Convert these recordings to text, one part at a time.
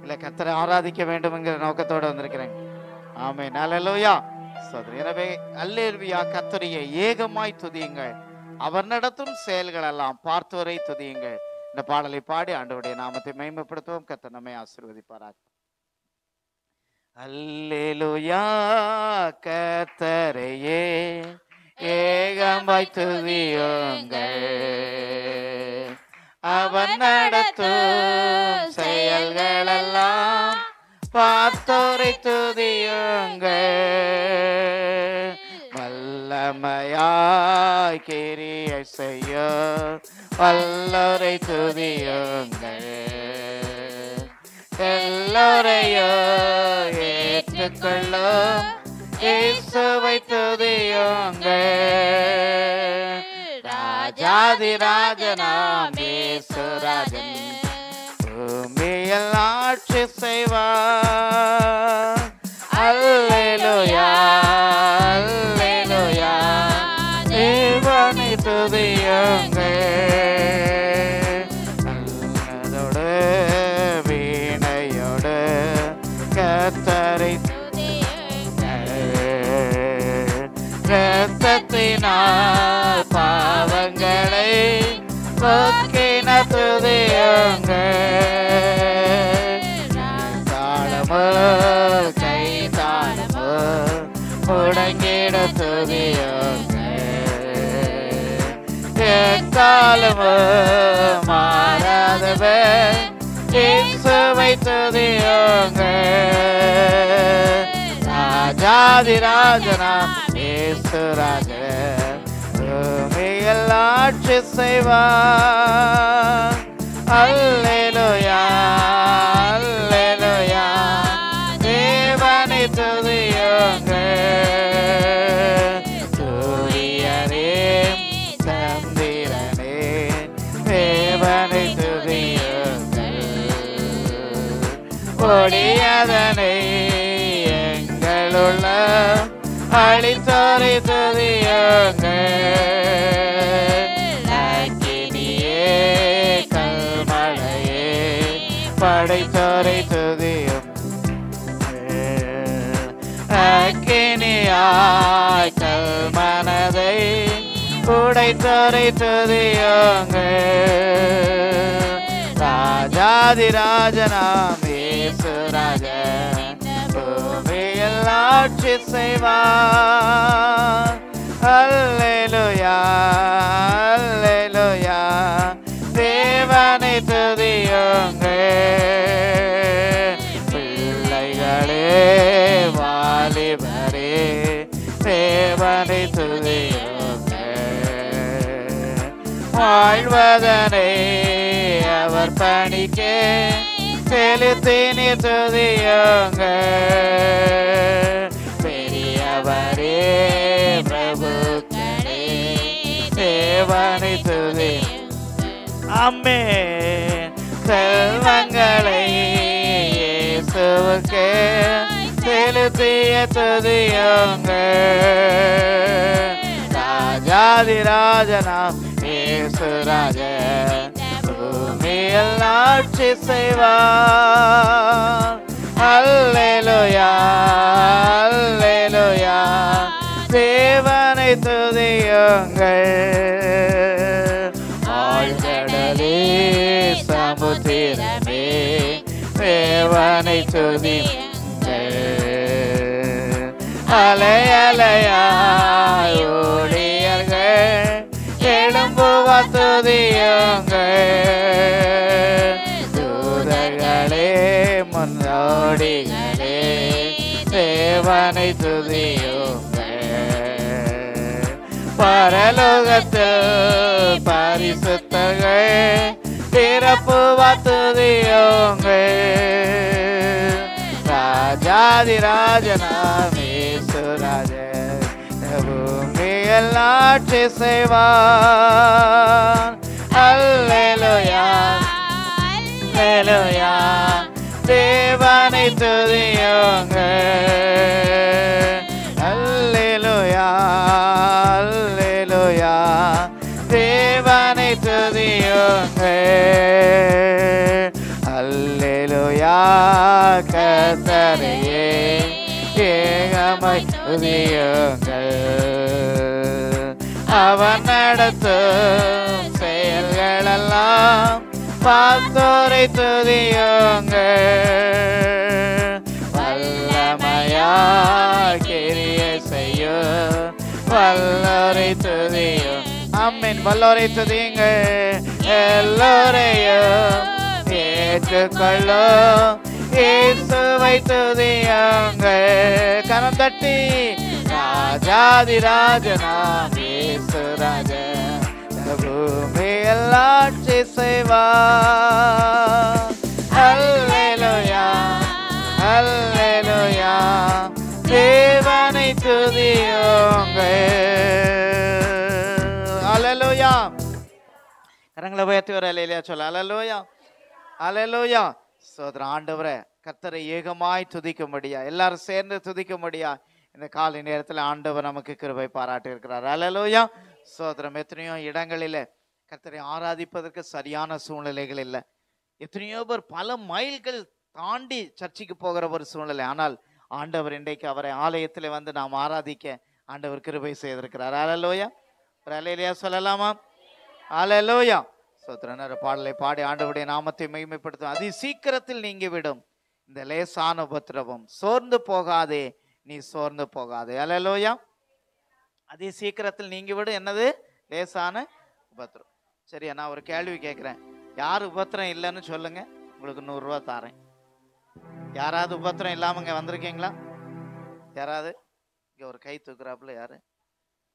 இல்லை கர்த்தரை ஆராதிக்க வேண்டும் என்கிற நோக்கத்தோடு வந்திருக்கிறேன். ஆமென், அல்லேலூயா. சோதரி, எனவே அல்லேலூயா. கர்த்தரையே ஏகமாய் துதியுங்கள், அவர் நடத்தும் செயல்கள் எல்லாம் பார்த்தோரை துதியுங்கள். இந்த பாடலை பாடி ஆண்டவருடைய நாமத்தை மகிமைப்படுத்துவோம். கர்த்தர் நம்மை ஆசீர்வதிப்பாராக. அல்லேலூயா. கர்த்தரையே ஏகமாய் துதியுங்கள், அவர் நடத்தும் செயல்கள் எல்லாம் பார்த்தோரை துதியுங்கள். வல்லமையாய் கிரியை செய்ய வல்லோரை துதியுங்கள். எல்லோரையும் ஏற்றுக்கொள்ளும் இயேசுவை துதியுங்கள். ராஜாதி ராஜனாம் இயேசுராஜன் பூமியில் ஆட்சி செய்வார். அல்லேலூயா, அல்லேலூயா. தேவனை துதியுங்கள். நல்லதோடு வீணையோடு கர்த்தரை இரத்தத்தினால் பாவங்களை போக்கின துதியுங்கள். தாளமோ கை தாளமோ முடங்கிட துதியுங்கள். எக்காலமோ மாறாதவர் இயேசுவை துதியுங்கள். ராஜாதி ராஜனாம் இயேசுராஜன் பூமியில் ஆட்சி செய்வார். அல்லேலூயா, அல்லேலூயா. தேவனை துதியுங்கள். சூரியனே சந்திரனே தேவனை துதியுங்கள். ஒளியதனை எங்களுள்ள அழித்தோரை துதியுங்கள். அக்கினியே கல்மழையே படைத்தோரை துதியும். அக்கினியாய் கல்மனதை உடைத்தோரை துதியுங்கள். ராஜாதி ராஜனாம் இயேசுராஜன் பூமியில் ஆட்சி செய்வார். அல்லேலூயா, அல்லேலூயா. தேவனை துதியுங்கள். பிள்ளைகளே வாலிபரே தேவனை துதியுங்கள். வாழ்வதனை அவர் பணிக்கே செலுத்தினி துதியுங்கள். பெரியவரே பிரபுக்களே தேவனை துதியுங்கள். ஆமென். செல்வங்களை இயேசுவுக்கு செலுத்திய துதியுங்கள். ராஜாதி ராஜனாம் இயேசுராஜன் பூமியில் ஆட்சி செய்வார். அல்லேலூயா, அல்லேலூயா. தேவனை துதியுங்கள். ஆழ்கடலே சமுத்திரமே தேவனை துதியுங்கள். அலை அலையாய் ஊழியர்கள் எழும்புவா துதியுங்கள். தூதர்களே முன்னோடிகளே தேவனை துதியுங்கள். பரலோகத்தில் பரிசுத்தர்கள் பிறப்புவா துதியுங்கள். ராஜாதி ராஜனாம் இயேசுராஜன் பூமியில் ஆட்சி செய்வார். அல்லேலூயா, அல்லேலூயா. தேவனை துதியுங்கள். அல்லேலூயா, அல்லேலூயா. தேவனை துதியுங்கள். அல்லேலூயா, துதியுங்கள். அவர் நடத்தும் செயல்களெல்லாம் பார்த்தோரை துதியுங்கள். வல்லமையாய் கிரியை செய்யும் வல்லோரை துதியும். ஆமென். வல்லோரை துதியுங்கள். எல்லோரையும் ஏற்றுக்கொள்ளும் இயேசுவை துதியுங்கள். கரம் தட்டி ராஜாதி ராஜனாம் இயேசு ராஜன் பூமியில் ஆட்சி செய்வார். அல்லேலூயா அல்லேலூயா தேவனை துதியுங்கள். அல்லேலூயா. கரங்களை உயர்த்தி வர அல்லேலூயா சொல்ல. அல்லேலூயா அல்லேலூயா. சோதரன் ஆண்டவரே கர்த்தரை ஏகமாய் துதிக்கும்படியா எல்லாரும் சேர்ந்து துதிக்கும்படியா இந்த காலை நேரத்தில் ஆண்டவர் நமக்கு கிருபை பாராட்டி இருக்கிறார். அல்லேலூயா. சோதரம் எத்தனையோ இடங்களில் கர்த்தரை ஆராதிப்பதற்கு சரியான சூழ்நிலைகள் இல்லை. எத்தனையோ பேர் பல மைல்கள் தாண்டி சர்ச்சுக்கு போகிற ஒரு சூழ்நிலை. ஆனால் ஆண்டவர் இன்றைக்கு அவரை ஆலயத்தில் வந்து நாம் ஆராதிக்க ஆண்டவர் கிருபை செய்திருக்கிறார். அல்லேலூயா. ஒரு அல்லேலூயா சொல்லலாமா? அல்லேலூயா. சோதரன் பாடலை பாடி ஆண்டவருடைய நாமத்தை மகிமைப்படுத்தும். அதி சீக்கிரத்தில் நீங்கிவிடும் இந்த லேசான உபத்திரவம். சோர்ந்து போகாதே, நீ சோர்ந்து போகாதே. அல்லேலூயா. அதி சீக்கிரத்தில் நீங்கிவிடும் என்னது? லேசான உபத்திரம். சரியா? நான் ஒரு கேள்வி கேட்குறேன். யார் உபத்திரம் இல்லைன்னு சொல்லுங்க, உங்களுக்கு 100 ரூபா தாரேன். யாராவது உபத்திரம் இல்லாமல் இங்கே வந்திருக்கீங்களா? யாராவது இங்கே ஒரு கை தூக்குறாப்புல? யாரு?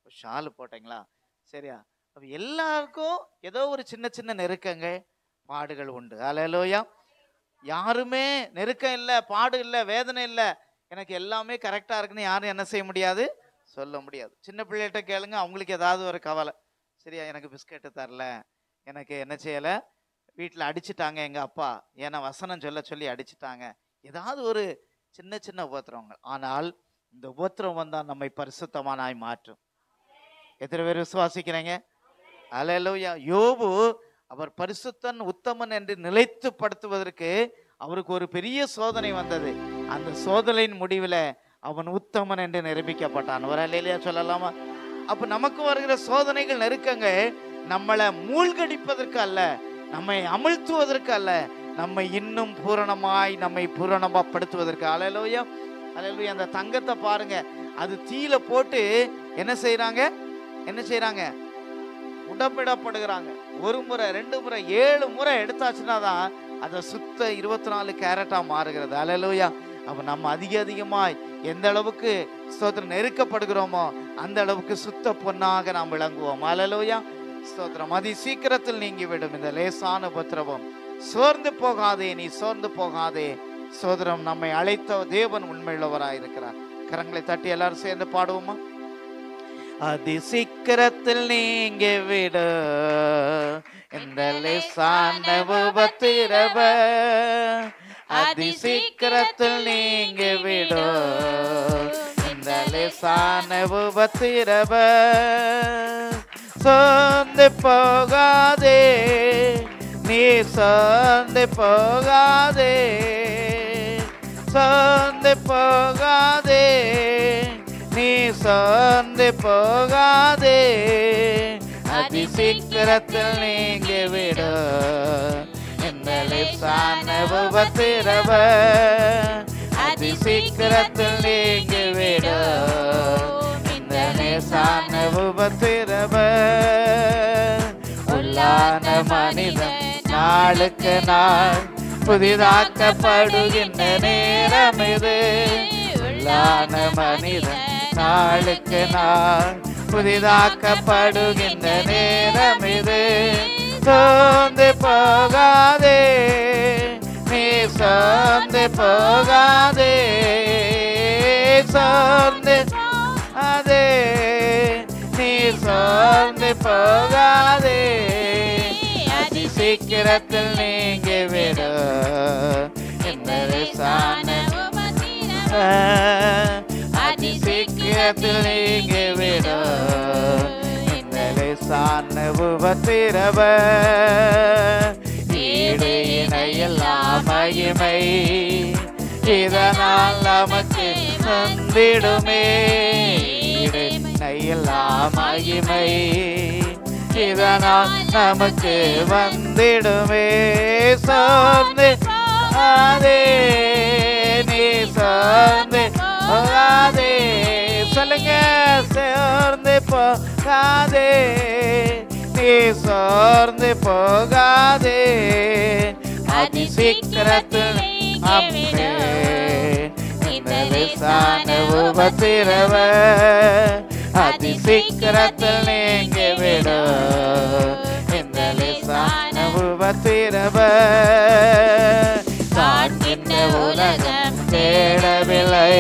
ஒரு ஷாலு போட்டீங்களா? சரியா? அப்போ எல்லாருக்கும் ஏதோ ஒரு சின்ன சின்ன நெருக்கங்கள் பாடுகள் உண்டு. அல்லேலூயா. யாருமே நெருக்கம் இல்லை, பாடு இல்லை, வேதனை இல்லை, எனக்கு எல்லாமே கரெக்டாக இருக்குன்னு யாரும் என்ன செய்ய முடியாது, சொல்ல முடியாது. சின்ன பிள்ளைகிட்ட கேளுங்க, அவங்களுக்கு ஏதாவது ஒரு கவலை. சரியா? எனக்கு பிஸ்கெட்டு தரல, எனக்கு என்ன செய்யலை, வீட்டில் அடிச்சுட்டாங்க எங்கள் அப்பா, ஏன்னா வசனம் சொல்ல சொல்லி அடிச்சுட்டாங்க, ஏதாவது ஒரு சின்ன சின்ன உபத்திரவங்கள். ஆனால் இந்த உபத்திரம் வந்தால் நம்மை பரிசுத்தமானாய் மாற்றும். எத்தனை பேர் விசுவாசிக்கிறீங்க? அல்லேலூயா. யோபு அவர் பரிசுத்தன் உத்தமன் என்று நிலைத்துப்படுத்துவதற்கு அவருக்கு ஒரு பெரிய சோதனை வந்தது. அந்த சோதனையின் முடிவில் அவன் உத்தமன் என்று நிரூபிக்கப்பட்டான். ஒரு அல்லேலூயா சொல்லலாமா? அப்போ நமக்கு வருகிற சோதனைகள் நெருக்கங்கள் நம்மளை மூழ்கடிப்பதற்கு அல்ல, நம்மை அமிழ்த்துவதற்கு அல்ல, நம்மை இன்னும் பூரணமாய் நம்மை பூரணமாப்படுத்துவதற்கு. அல்லேலூயா அல்லேலூயா. அந்த தங்கத்தை பாருங்க, அது தீயில போட்டு என்ன செய்யறாங்க? உடம்பிடப்படுகிறாங்க. 1 முறை 2 முறை 7 முறை எடுத்தாச்சுன்னா தான் அதை சுத்த 24 கேரட்டா மாறுகிறது. அல்லேலூயா. அப்ப நம்ம அதிகமாய் எந்த அளவுக்கு ஸ்தோத்திரம் நெருக்கப்படுகிறோமோ அந்த அளவுக்கு சுத்த பொன்னாக நாம் விளங்குவோம். அல்லேலூயா. ஸ்தோத்திரம். அதி சீக்கிரத்தில் நீங்கிவிடும் இந்த லேசான உபத்திரவம். சோர்ந்து போகாதே, நீ சோர்ந்து போகாதே. ஸ்தோத்திரம். நம்மை அழைத்த தேவன் உண்மையுள்ளவராய் இருக்கிறார். கரங்களை தட்டி எல்லாரும் சேர்ந்து பாடுவோமா? அதி சீக்கிரத்தில் நீங்கிவிடு இந்த லேசான உபத்திரவம். அதி சீக்கிரத்தில் நீங்கிவிடு இந்த லேசான உபத்திரவம். சோர்ந்து போகாதே, நீ சோர்ந்து போகாதே, சோர்ந்து போகாதே, நீ சோர்ந்து போகாதே. அதி சீக்கிரத்தில் நீங்கிவிடு இந்த லேசான உபத்திரவம். அதி சீக்கிரத்தில் நீங்கிவிடு இந்த லேசான உபத்திரவம். உள்ளான மனிதன் நாளுக்கு நாள் புதிதாக்கப்படுகின்ற நேரம் இது. உள்ளான மனிதன் நாளுக்கு நாள் புதிதாக்கப்படுகின்ற நேரம் இது. சோர்ந்து போகாதே, நீ சோர்ந்து போகாதே, சோர்ந்து போகாதே, நீ சோர்ந்து போகாதே. அதி சீக்கிரத்தில் நீங்கிவிடு இந்த லேசான அதி சீக்கிரத்தில் நீங்கிவிடு இந்த லேசான உபத்திரவம். ஈடு இணையெல்லாம் மகிமை இதனால் நமக்கு வந்திடுமே எல்லாம் மகிமை, இதனால் நமக்கு வந்திடுமே. சோர்ந்து போகாதே, நீ சோர்ந்து போகாதே, சொல்லுங்க, சோர்ந்து போகாதே, நீ சோர்ந்து போகாதே, அதி சீக்கிரத்தில் அம்மே இந்த லேசான உபத்திரவ அதி சீக்கிரத்தில் நீங்கி விடும் இந்த லேசான உபத்திரவ. காண்கின்ற உலகம் தேடவில்லை,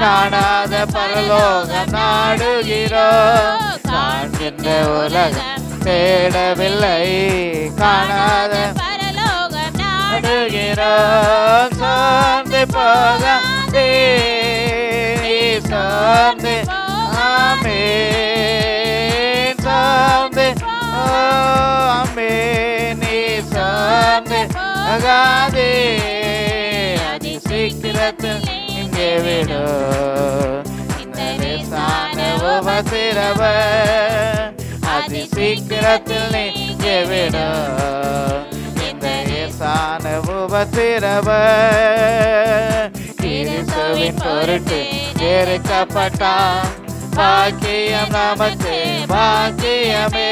காணாத பரலோகம் நாடுகிறோம். காண்கின்ற உலகம் தேடவில்லை, காணாத பரலோகம் நாடுகிறோம். சார்ந்து போகாதே, சார்ந்து ஆமென், சார்ந்து ஆமென், நீ சார்ந்து போகாதே, அதி சீக்கிரத்தில் இங்கே விடும் இந்த லேசான உபத்திரவ அதி சீக்கிரத்தில் நீங்கே விடும் இந்த லேசான உபத்திரவ. கிறிஸ்துவின் பொருட்டு நெருக்கப்பட்டான், பாக்கியம் நமக்கு பாக்கியமே.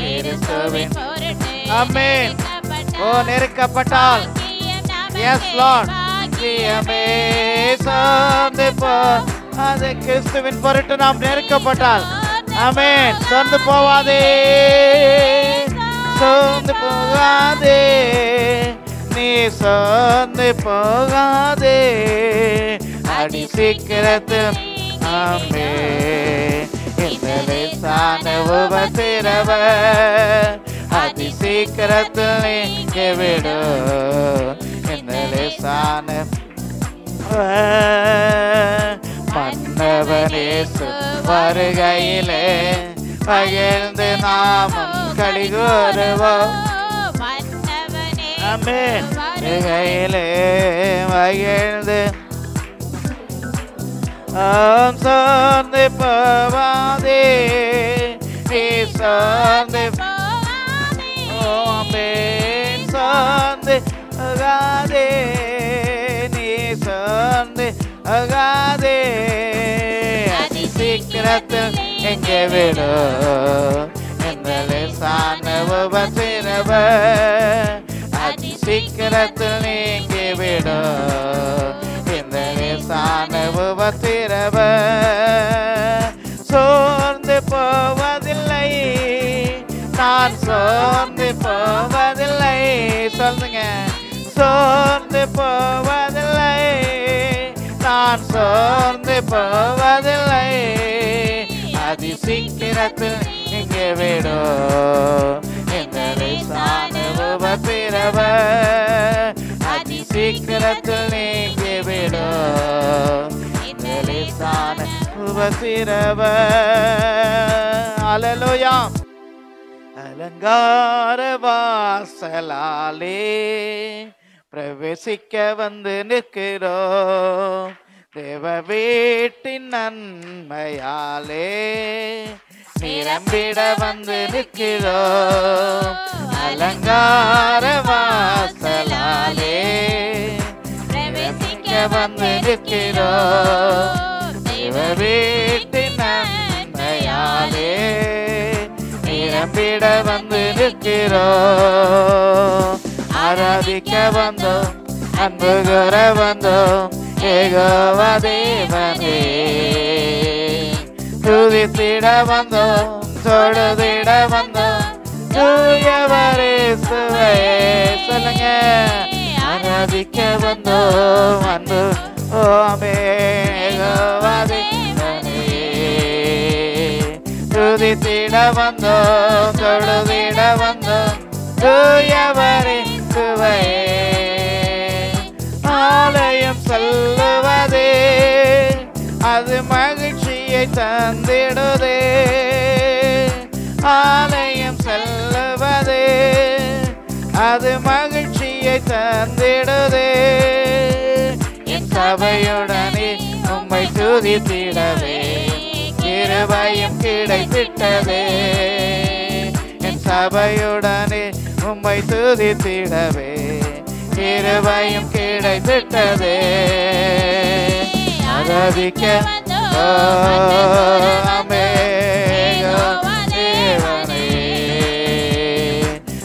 கிறிஸ்துவின் ஆமென். ஓ நெருக்கப்பட்டால், எஸ் லார்ட், பாக்கியமே. சார்ந்து போகாதே, கிறிஸ்துவின் பொருட்டு நாம் நெருக்கப்பட்டால், ஆமென், சார்ந்து போகாதே, சார்ந்து போகாதே, நீ சார்ந்து போகாதே, அடி சீக்கிரத்தில் ஆமென் இந்த லேசான உபத்திரவ அதி சீக்கிரத்தில் நீங்கி விடும் இந்த லேசான. மன்னவன் இயேசு வருகையிலே பகிர்ந்து நாமும் களிகூறுவோம். ஆமென். வருகையிலே பகிர்ந்து சார்ந்து போகாதே, நீ சார்ந்து ஆமென், சார்ந்து போகாதே, நீ சார்ந்து போகாதே, அதி சீக்கிரத்தில் எங்கே விடும் இந்த லேசான உபத்திரவ அதி சீக்கிரத்தில் நீங்கி விடும் இந்த லேசான உபத்திரவ. சோர்ந்து போவதில்லை, நான் சோர்ந்து போவதில்லை, சொல்லுங்க, சோர்ந்து போவதில்லை, நான் சோர்ந்து போவதில்லை, அதி சீக்கிரத்தில் இங்கே விடும் இந்த லேசான உபத்திரவ அதி சீக்கிரத்தில் நீங்கி விடும் இந்த லேசான உபத்திரவ. அல்லேலூயா. அலங்கார வாசலாலே பிரவேசிக்க வந்து நிற்கிறோம், தேவ வீட்டின் நன்மையாலே நிரம்பிட வந்து நிற்கிறோம். அலங்கார வாசலாலே பிரவேசிக்க வந்து நிற்கிறோம், தேவ வீட்டின் நன்மையாலே நிரம்பிட வந்து நிற்கிறோம். ஆராதிக்க வந்தோம், அன்பு கூற வந்தோம், யெகோவா தேவனே. துதித்திட வந்தோம், தொழுதிட வந்தோம், தூயவர் இயேசுவே. சொல்லுங்க, ஆராதிக்க வந்தோம், அன்பு ஆமென், யெகோவா தேவனே. துதித்திட வந்தோம், தொழுதிட வந்தோம், தூயவர் இயேசுவே. ஆலயம் சொல்லுவதே அது மகிழ்ச்சியை தந்திடுதே, ஆலயம் செல்லுவதே அது மகிழ்ச்சியை தந்திடுதே. சபையுடனே உம்மை துதித்திடவே கிருபையும் கிடைத்திட்டதே. என் சபையுடனே உம்மை துதித்திடவே கிருபையும் கிடைத்திட்டதே. ஆராதிக்க தேவனே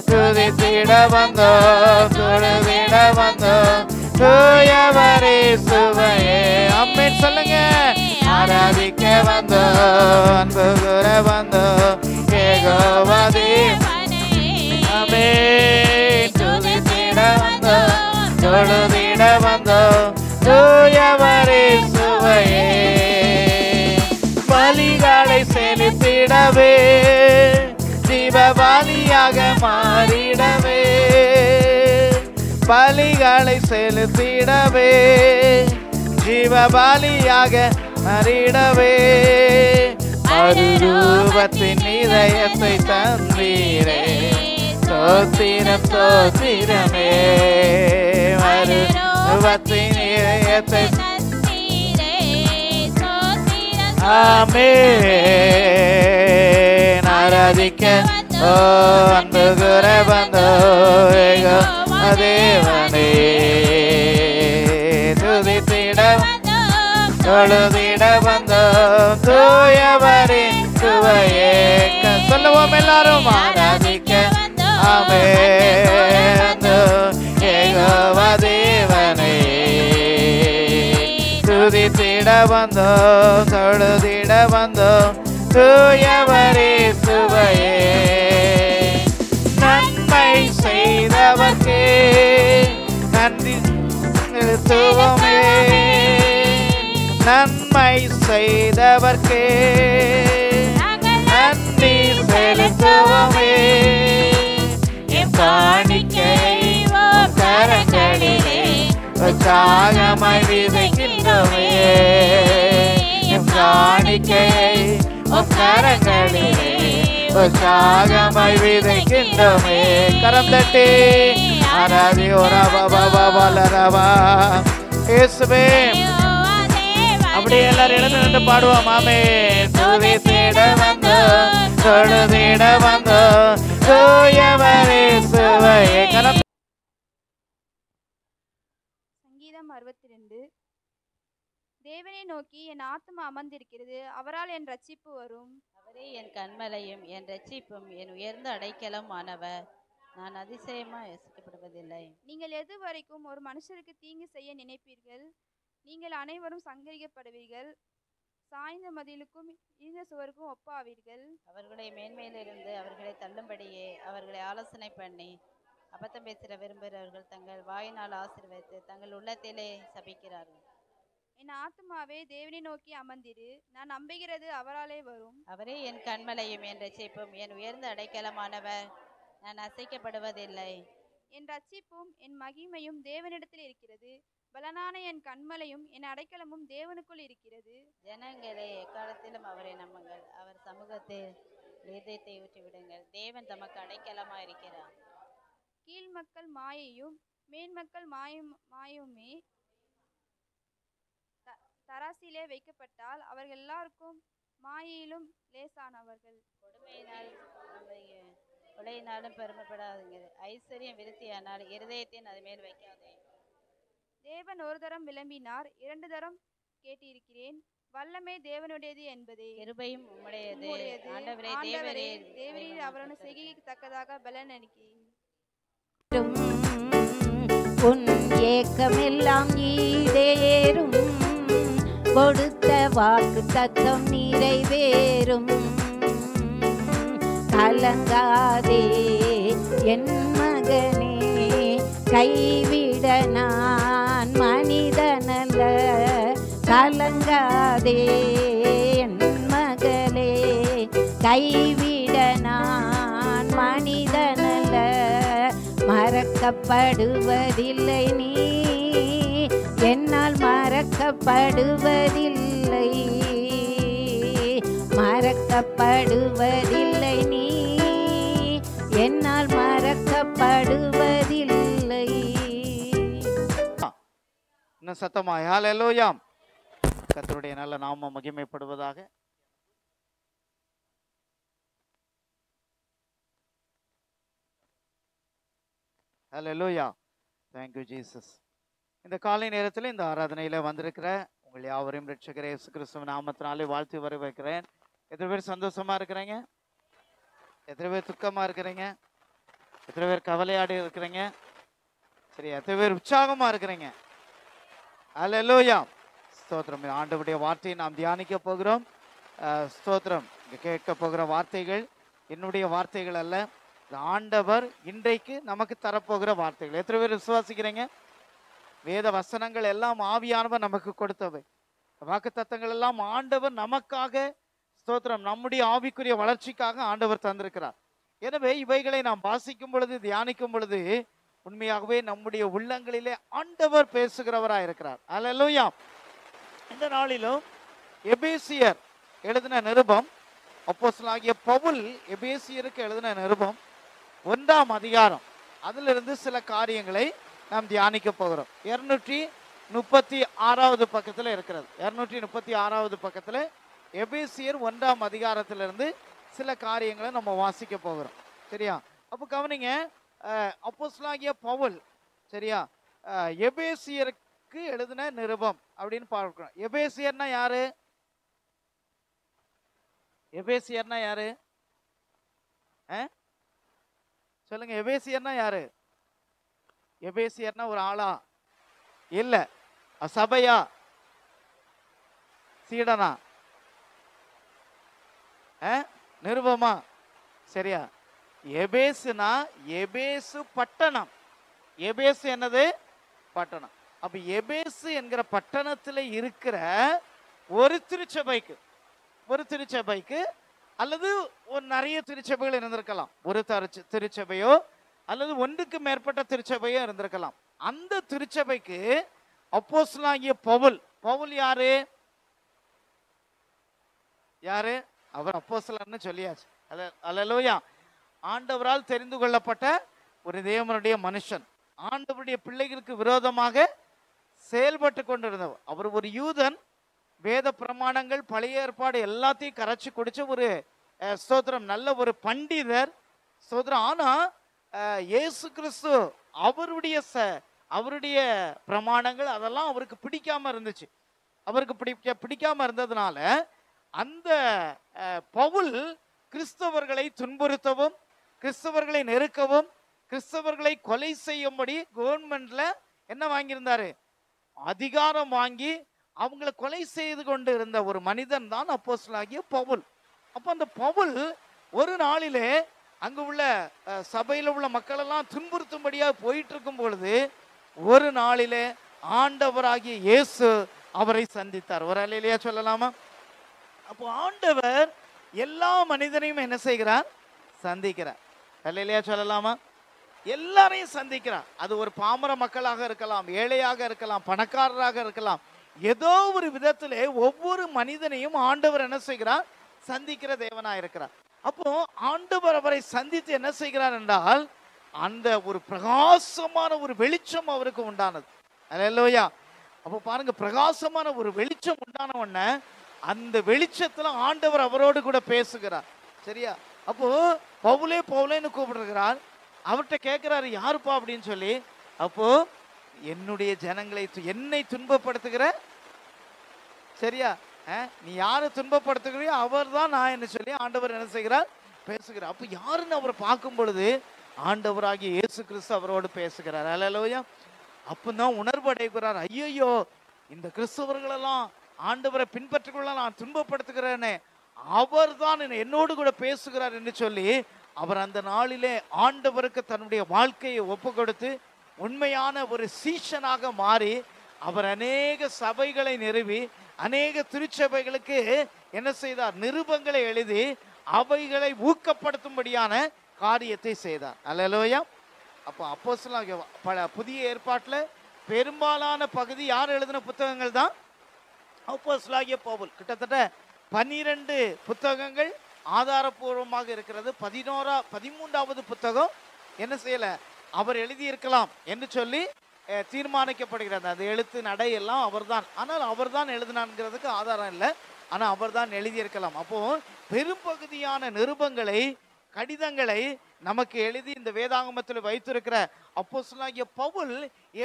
துதித்திட வந்தோம் தொழுதிட வந்தோம் தூயவரே சுவையே. அம்மேன் சொல்லுங்க. ஆராதிக்க வந்தோம் அன்பு கூற வந்தோம் யெகோவா தேவனே. ஆமென். துதித்திட வந்தோம் தொழுதிட வந்தோம் தூயவரே சுவையே. பலிகளை செலுத்திடவே ஜீவபலியாக மாறிடவே பலிகளை செலுத்திடவே ஜீவபலியாக மாறிடவே மறுரூபத்தின் இதயத்தை தந்தீரே ஸ்தோத்திரம் ஸ்தோத்திரமே. மறுரூபத்தின் இதயத்தை ஆமென். ஆராதிக்க அன்பு கூற வந்தோம் யெகோவா தேவனே துதித்திட தொழுதிட வந்தோம் தூயவரே சுவையே. சொல்லுவோம் எல்லாரும். ஆராதிக்க ஆமென் யெகோவா தேவனே துதித்திட வந்தோம் தொழுதிட வந்தோம் தூயவரே சுவையே. நன்மை செய்தவர்க்கே நன்றி செலுத்துவோமே நன்மை செய்தவர்க்கே நன்றி செலுத்துவோமே. என் காணிக்கையை கரங்களிலே உற்சாகமாய் விதைக்கின்றோமே. என் காணிக்கையை கரங்களிலே உற்சாகமாய் விதைக்கின்றோமே. கரம் தட்டி ஆராதி ஓரா பாபா பாபா லரவா இயேசுவே. அப்படியே எல்லாரும் எழுந்து நின்று பாடுவோம். ஆமென். துதித்திட வந்தோம் தொழுதிட வந்தோம் தூயவரே சுவையே. கரம். சங்கீதம் 62. தேவனை நோக்கி என் ஆத்துமா அமர்ந்திருக்கிறது, அவரால் என் ரட்சிப்பு வரும். அவரே என் கண்மலையும் என் ரட்சிப்பும் என் உயர்ந்த அடைக்கலம் ஆனவர். நான் அதிசயமாய் யோசிக்கப்படுவதில்லை. நீங்கள் எது வரைக்கும் ஒரு மனுஷருக்கு தீங்கு செய்ய நினைப்பீர்கள்? நீங்கள் அனைவரும் சங்கரிக்கப்படுவீர்கள், சாய்ந்த மதிலுக்கும் ஈந்த சுவருக்கும் ஒப்பாவீர்கள். அவர்களுடைய மேன்மையிலிருந்து அவர்களை தள்ளும்படியே அவர்களை ஆலோசனை பண்ணி அபத்தம் பேசிட விரும்புகிறவர்கள் தங்கள் வாயினால் ஆசீர்வதித்து தங்கள் உள்ளத்திலே சபிக்கிறார்கள். என் ஆத்துமாவே தேவனை நோக்கி அமர்ந்திரு, நான் நம்புகிறது அவராலே வரும். அவரே என் கண்மலையும் என் ரட்சிப்பும் என் உயர்ந்த அடைக்கலமானவர். நான் அசைக்கப்படுவதில்லை. என் ரட்சிப்பும் என் மகிமையும் தேவனிடத்தில் இருக்கிறது, பலனான என் கண்மலையும் என் அடைக்கலமும் தேவனுக்குள் இருக்கிறது. ஜனங்களே, எக்காலத்திலும் அவரை நம்புங்கள், அவர் சமூகத்தில் இதயத்தை ஊற்றிவிடுங்கள். தேவன் தமக்கு அடைக்கலமாக இருக்கிறார். கீழ் மக்கள் மாயையும் மேன்மக்கள் மாயுமே தராசிலே வைக்கப்பட்டால் அவர்கள் எல்லாருக்கும் மாயையிலும் லேசானவர்கள். கொலையினாலும் பெருமைப்படாதுங்க. ஐஸ்வர்யம் விருத்தியானால் இருதயத்தின் அது மேல் வைக்காதே. தேவன் ஒரு தரம் விளம்பினார், 2 தரம் கேட்டிருக்கிறேன். வல்லமே தேவனுடையது என்பதே. கிருபையும் உம்முடையது. ஆண்டவரே, தேவரீர் அவரது செய்கைக்கு தக்கதாக பலன் அளிக்கிறீர். உன் ஏக்கமெல்லாம் ஈடேறும், கொடுத்த வாக்கு தத்தம் நிறைவேறும். கலங்காதே என் மகனே, கைவிட நான் மனிதனல்ல. கலங்காதே என் மகளே, கைவிட நான் மனிதனல்ல. மறக்கப்படுவதில்லை நீ, என்னால் மறக்கப்படுவதில்லை. மறக்கப்படுவதில்லை நீ, என்னால் மறக்கப்படுவதில்லை. சொல்லுங்க சத்தமா, ஹல்லேலூயா. கர்த்தருடைய நல்ல நாமம் மகிமைப்படுவதாக. ஹல்லேலூயா. Thank you Jesus. இந்த காலை நேரத்தில் இந்த ஆராதனையில வந்திருக்கிற உங்கள் யாவரையும் ரட்சகர் இயேசு கிறிஸ்துவின் நாமத்தினாலே வாழ்த்து வரவேற்கிறேன். எத்தனை பேர் சந்தோஷமா இருக்கிறீங்க? எத்தனை பேர் துக்கமா இருக்கிறீங்க? எத்தனை பேர் கவலையாடி இருக்கிறீங்க? சரி, எத்தனை பேர் உற்சாகமா இருக்கிறீங்க? ஹல்லேலூயா. ஸ்தோத்திரம். ஆண்டவருடைய வார்த்தையை நாம் தியானிக்க போகிறோம். ஸ்தோத்திரம். இங்க கேட்க போகிற வார்த்தைகள் என்னுடைய வார்த்தைகள் அல்ல, ஆண்டவர் இன்றைக்கு நமக்கு தரப்போகிற வார்த்தைகள். எத்தனை பேர் விசுவாசிக்கிறீங்க? வேத வசனங்கள் எல்லாம் ஆவியானவர் நமக்கு கொடுத்தவை. வாக்குத்தத்தங்கள் எல்லாம் ஆண்டவர் நமக்காக, ஸ்தோத்திரம், நம்முடைய ஆவிக்குரிய வளர்ச்சிக்காக ஆண்டவர் தந்திருக்கிறார். எனவே இவைகளை நாம் வாசிக்கும் பொழுது, தியானிக்கும் பொழுது உண்மையாகவே நம்முடைய உள்ளங்களிலே ஆண்டவர் பேசுகிறவராக இருக்கிறார். ஹல்லேலூயா. இந்த நாளிலும் எபேசியர் எழுதின நிருபம், அப்போஸ்தலனாகிய பவுல் எபேசியருக்கு எழுதின நிருபம் 1ஆம் அதிகாரம், அதிலிருந்து சில காரியங்களை நாம் தியானிக்க போகிறோம். 236வது பக்கத்தில் இருக்கிறது. 236வது பக்கத்தில் எபேசியர் 1ஆம் அதிகாரத்திலிருந்து சில காரியங்களை நம்ம வாசிக்க போகிறோம். சரியா? அப்போ கவனிங்க, அப்போஸ்தலனாகிய பவுல், சரியா, எபேசியருக்கு எழுதின நிருபம் அப்படின்னு பார்க்கிறோம். எபேசியர்னா யாரு? எபேசியர்னா யாரு? சொல்லுங்க, எபேசியர்னா யாரு? எபேசியர்னா ஒரு ஆளா? இல்ல. சபையா? சீடனா? நிருபமா? சரியா? எபேசுனா எபேசு பட்டணம். எபேசு என்னது? பட்டணம். அப்ப எபேசு என்கிற பட்டணத்தில் இருக்கிற ஒரு திருச்சபைக்கு அல்லது ஒரு நிறைய திருச்சபைகள் இருந்திருக்கலாம். ஒரு திருச்சபையோ அல்லது ஒன்றுக்கு மேற்பட்ட திருச்சபையோ இருந்திருக்கலாம். அந்த திருச்சபைக்கு அப்போஸ்தலனாகிய பவுல் யாரு? அவர் அப்போஸ்தலர்னு சொல்லியாச்சு. ஹல்லேலூயா. ஆண்டவரால் தெரிந்து கொள்ளப்பட்ட ஒரு தேவனுடைய மனுஷன், ஆண்டவருடைய பிள்ளைகளுக்கு விரோதமாக செயல்பட்டு கொண்டிருந்தவர். அவர் ஒரு யூதன். வேத பிரமாணங்கள், பழைய ஏற்பாடு எல்லாத்தையும் கரைச்சி குடிச்ச ஒரு ஸ்தோத்திரம் நல்ல ஒரு பண்டிதர். ஸ்தோத்திரம். ஆனா இயேசு கிறிஸ்து அவருடைய பிரமாணங்கள் அதெல்லாம் அவருக்கு பிடிக்காம இருந்துச்சு. அவருக்கு பிடிக்காம இருந்ததுனால அந்த பவுல் கிறிஸ்தவர்களை துன்புறுத்தவும், கிறிஸ்தவர்களை நெருக்கவும், கிறிஸ்தவர்களை கொலை செய்யும்படி கவர்மெண்ட்ல என்ன வாங்கியிருந்தாரு? அதிகாரம் வாங்கி அவங்களை கொலை செய்து கொண்டு இருந்த ஒரு மனிதன் தான் அப்போஸ்தலனாகிய பவுல். அப்போ அந்த பவுல் ஒரு நாளிலே அங்கு உள்ள சபையில் உள்ள மக்கள் எல்லாம் துன்புறுத்தும்படியாக போயிட்டு இருக்கும் பொழுது ஒரு நாளிலே ஆண்டவராகிய இயேசு அவரை சந்தித்தார். ஒரு அல்லேலூயா சொல்லலாமா? அப்போ ஆண்டவர் எல்லா மனிதனையும் என்ன செய்கிறார்? சந்திக்கிறார். அல்லேலூயா சொல்லலாமா? எல்லாரையும் சந்திக்கிறார். அது ஒரு பாமர மக்களாக இருக்கலாம், ஏழையாக இருக்கலாம், பணக்காரராக இருக்கலாம். ஏதோ ஒரு விதத்திலே ஒவ்வொரு மனிதனையும் ஆண்டவர் என்ன செய்கிறார்? சந்திக்கிற தேவனாக இருக்கிறார். அப்போ ஆண்டவர் அவரை சந்தித்து என்ன செய்கிறார் என்றால், அந்த ஒரு பிரகாசமான ஒரு வெளிச்சம் அவருக்கு உண்டானது. அல்லேலூயா. அப்போ பாருங்க, பிரகாசமான ஒரு வெளிச்சம் உண்டான உடனே அந்த வெளிச்சத்துல ஆண்டவர் அவரோடு கூட பேசுகிறார். சரியா? அப்போ பவுலேன்னு கூப்பிடுகிறார். அவர்கிட்ட கேட்கிறாரு, யாருப்பா அப்படின்னு சொல்லி. அப்போ என்னுடைய ஜனங்களை, என்னை துன்பப்படுத்துகிற, சரியா, நீ யாரை துன்பப்படுத்துகிறியோ அவர் தான் நான் என்ன சொல்லி ஆண்டவர் என்ன செய்கிறார்? பேசுகிறார். அப்போ யாருன்னு அவரை பார்க்கும் பொழுது ஆண்டவராகிய இயேசு கிறிஸ்து அவரோடு பேசுகிறார். அல்லேலூயா. அப்பதான் உணர்வு அடைகிறார். ஐயோ, இந்த கிறிஸ்தவர்களெல்லாம் ஆண்டவரை பின்பற்றிக்கொள்ள நான் துன்பப்படுத்துகிறேனே, அவர் தான் என்னோடு கூட பேசுகிறார் என்று சொல்லி அவர் அந்த நாளிலே ஆண்டவருக்கு தன்னுடைய வாழ்க்கையை ஒப்பு கொடுத்து உண்மையான ஒரு சீஷனாக மாறி அவர் அநேக சபைகளை நிறுவி அநேக திருச்சபைகளுக்கு என்ன செய்தார்? நிருபங்களை எழுதி அவைகளை ஊக்கப்படுத்தும்படியான காரியத்தை செய்தார். அல்லேலூயா. அப்போ அப்போஸ்தலனாகிய புதிய ஏற்பாட்டில் பெரும்பாலான பகுதி யார் எழுதின புத்தகங்கள் தான்? அப்போஸ்தலனாகிய பவுல். கிட்டத்தட்ட 12 புத்தகங்கள் ஆதாரபூர்வமாக இருக்கிறது. 13வது புத்தகம் என்ன செய்யல அவர் எழுதியிருக்கலாம் என்று சொல்லி தீர்மானிக்கப்படுகிறது. அந்த எழுத்து நடை எல்லாம் அவர்தான். ஆனால் அவர்தான் எழுதினான்ங்கிறதுக்கு ஆதாரம் இல்லை, ஆனால் அவர்தான் எழுதியிருக்கலாம். அப்போ பெரும்பகுதியான நிருபங்களை, கடிதங்களை நமக்கு எழுதி இந்த வேதாகமத்தில் வைத்திருக்கிற அப்போஸ்தலனாகிய பவுல்